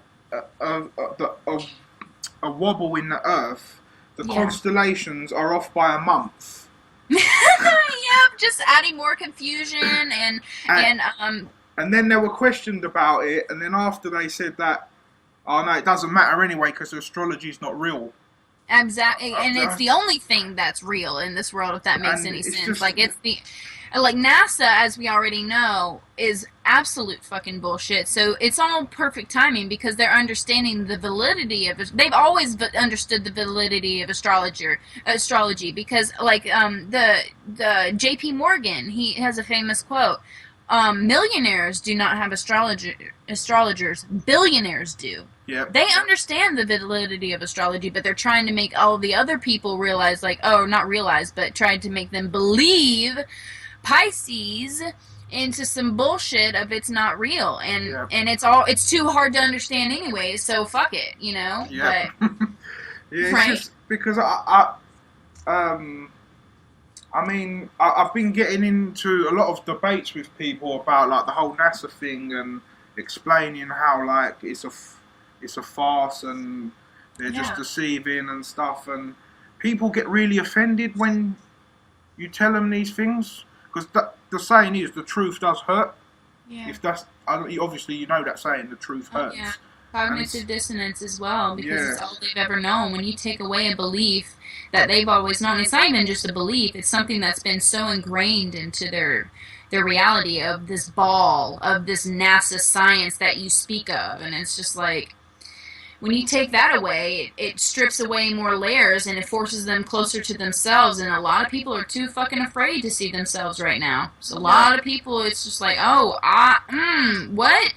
wobble in the Earth, the constellations are off by a month. Yep, just adding more confusion and then they were questioned about it, and then after they said that, oh no, it doesn't matter anyway because astrology is not real. Exactly, and it's the only thing that's real in this world, if that makes any sense. Like, it's like NASA, as we already know, is absolute fucking bullshit. So it's all perfect timing because they're understanding the validity of it. They've always understood the validity of astrology because, like, the J.P. Morgan, he has a famous quote. Millionaires do not have astrologers. Billionaires do. Yep. They understand the validity of astrology, but they're trying to make all the other people realize, like, oh, not realize, but trying to make them believe Pisces into some bullshit of it's not real, and it's too hard to understand anyway. So fuck it, you know. Yeah. But, yeah, it's right? just because I mean, I've been getting into a lot of debates with people about like the whole NASA thing and explaining how like it's a farce and they're just deceiving and stuff. And people get really offended when you tell them these things because the saying is the truth does hurt. Yeah. If that's obviously you know that saying, the truth hurts. Yeah. Cognitive dissonance as well, because it's all they've ever known. When you take away a belief that they've always known, it's not even just a belief, it's something that's been so ingrained into their reality of this ball, of this NASA science that you speak of. And it's just like, when you take that away, it strips away more layers and it forces them closer to themselves. And a lot of people are too fucking afraid to see themselves right now. So a lot of people, it's just like, oh, what?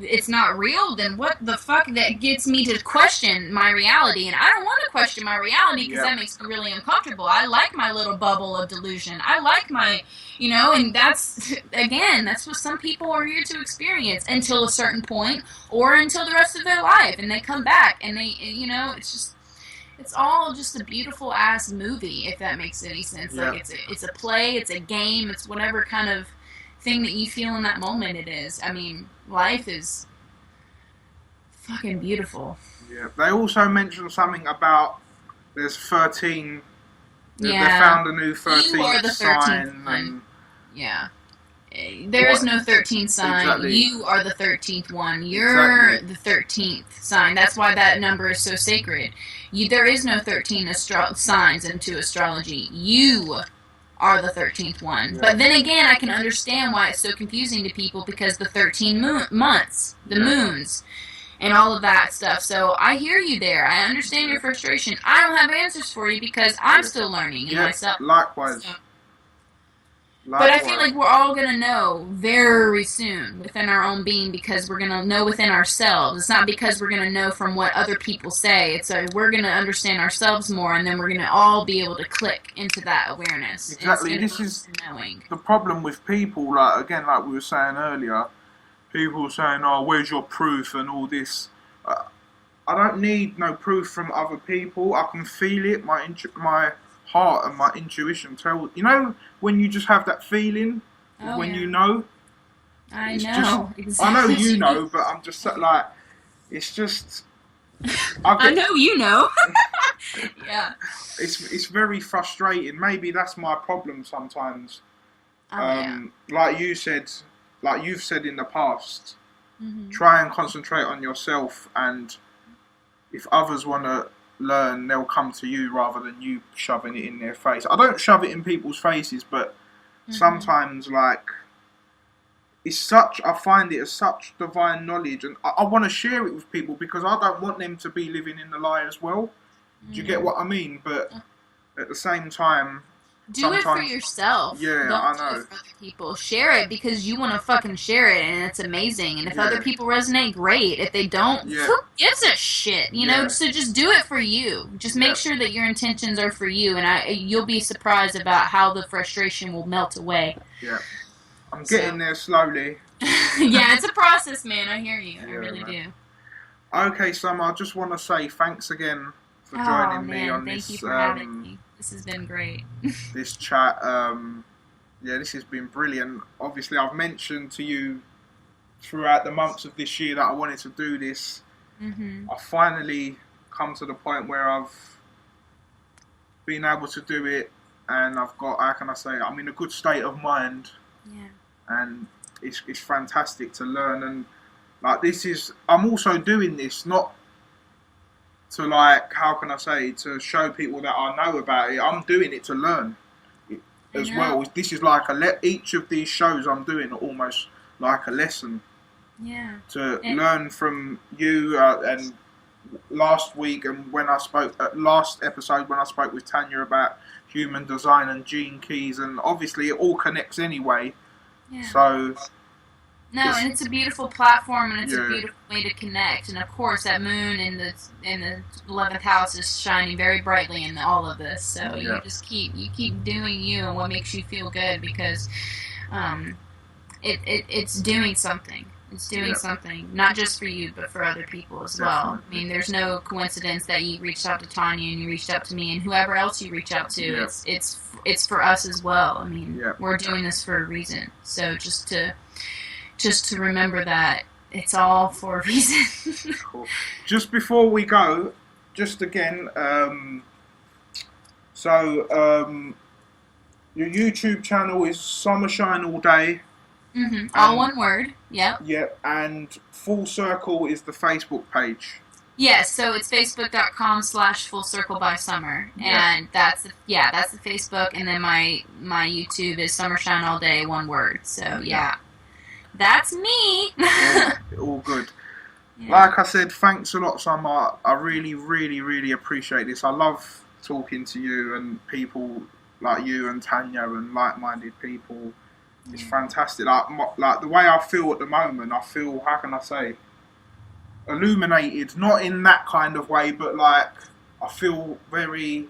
It's not real? Then what the fuck? That gets me to question my reality. And I don't want to question my reality because that makes me really uncomfortable. I like my little bubble of delusion. I like my, you know, and that's, again, that's what some people are here to experience until a certain point or until the rest of their life. And they come back and they, you know, it's all just a beautiful ass movie, if that makes any sense. Like it's a play, it's a game, it's whatever kind of thing that you feel in that moment it is. I mean, life is fucking beautiful. Yeah. They also mentioned something about there's 13. They found a new 13th you are the 13th sign. And, there is no 13th sign. Exactly. You are the 13th one. You're the 13th sign. That's why that number is so sacred. There is no 13 signs into astrology. You are the 13th one. Yeah. But then again, I can understand why it's so confusing to people because the 13 months, the moons, and all of that stuff. So I hear you there. I understand your frustration. I don't have answers for you because I'm still learning myself. Likewise. So. But I feel like we're all going to know very soon within our own being because we're going to know within ourselves. It's not because we're going to know from what other people say. It's we're going to understand ourselves more, and then we're going to all be able to click into that awareness. Exactly. This is the problem with people, like again, like we were saying earlier, people saying, oh, where's your proof and all this. I don't need no proof from other people. I can feel it. My heart and my intuition tell, you know, when you just have that feeling you know. I know. Exactly. I know you know, but I'm just like, it's just. I know you know. Yeah. It's very frustrating. Maybe that's my problem sometimes. Yeah. Like you said, like you've said in the past, try and concentrate on yourself, and if others want to learn, they'll come to you rather than you shoving it in their face. I don't shove it in people's faces, but sometimes like I find it as such divine knowledge, and I want to share it with people because I don't want them to be living in the lie as well. Do you get what I mean? But at the same time, do it for yourself. Yeah, don't do it for other people. Share it because you want to fucking share it, and it's amazing. And if other people resonate, great. If they don't, who gives a shit? You know. So just do it for you. Just make sure that your intentions are for you, and you'll be surprised about how the frustration will melt away. Yeah, I'm getting there slowly. Yeah, it's a process, man. I hear you. I really do. Okay, Summer. I just want to say thanks again for joining me on this. Thank you for having me. This has been great. This chat, this has been brilliant. Obviously, I've mentioned to you throughout the months of this year that I wanted to do this. I've finally come to the point where I've been able to do it, and I've got, how can I say, I'm in a good state of mind. Yeah. And it's fantastic to learn. And like I'm also doing this not to like, how can I say, to show people that I know about it. I'm doing it to learn as well. This is like each of these shows I'm doing are almost like a lesson. Yeah. To learn from you and last week and when I spoke last episode when I spoke with Tanya about human design and gene keys, and obviously it all connects anyway. Yeah. So No, and it's a beautiful platform, and it's a Yeah. beautiful way to connect. And of course, that moon in the 11th house is shining very brightly in all of this. So Yeah. you just keep doing you and what makes you feel good, because um, it's doing something. It's doing Yeah. something, not just for you, but for other people as well. I Definitely. mean, there's no coincidence that you reached out to Tanya and you reached out to me and whoever else you reach out to. Yeah. It's for us as well. I mean, Yeah. we're doing this for a reason. So just to remember that it's all for a reason. Cool. Just before we go, just again, your YouTube channel is Summershineallday. All one word. Yep. Yep. And Full Circle is the Facebook page. Yes, so it's facebook.com/Full Circle by Summer, and that's the Facebook, and then my YouTube is Summershineallday, one word. So yeah. That's me. All good. Yeah. Like I said, thanks a lot, Summer. I really, really, really appreciate this. I love talking to you and people like you and Tanya and like-minded people. It's fantastic. Like the way I feel at the moment, I feel, how can I say, illuminated. Not in that kind of way, but like I feel very,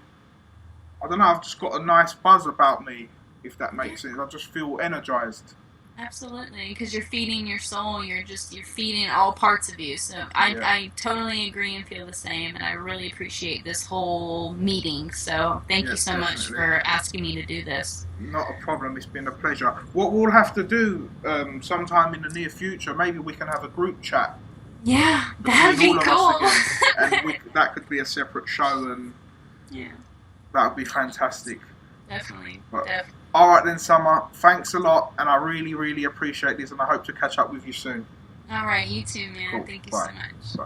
I don't know, I've just got a nice buzz about me, if that makes sense. I just feel energized. Absolutely, because you're feeding your soul. You're feeding all parts of you. So I totally agree and feel the same, and I really appreciate this whole meeting. So thank you so much for asking me to do this. Not a problem. It's been a pleasure. What we'll have to do sometime in the near future, maybe we can have a group chat. Yeah, that'd be cool. And that could be a separate show, and that would be fantastic. Definitely. All right then, Summer. Thanks a lot, and I really, really appreciate this, and I hope to catch up with you soon. All right, you too, man. Cool. Thank you Bye. so much. Bye.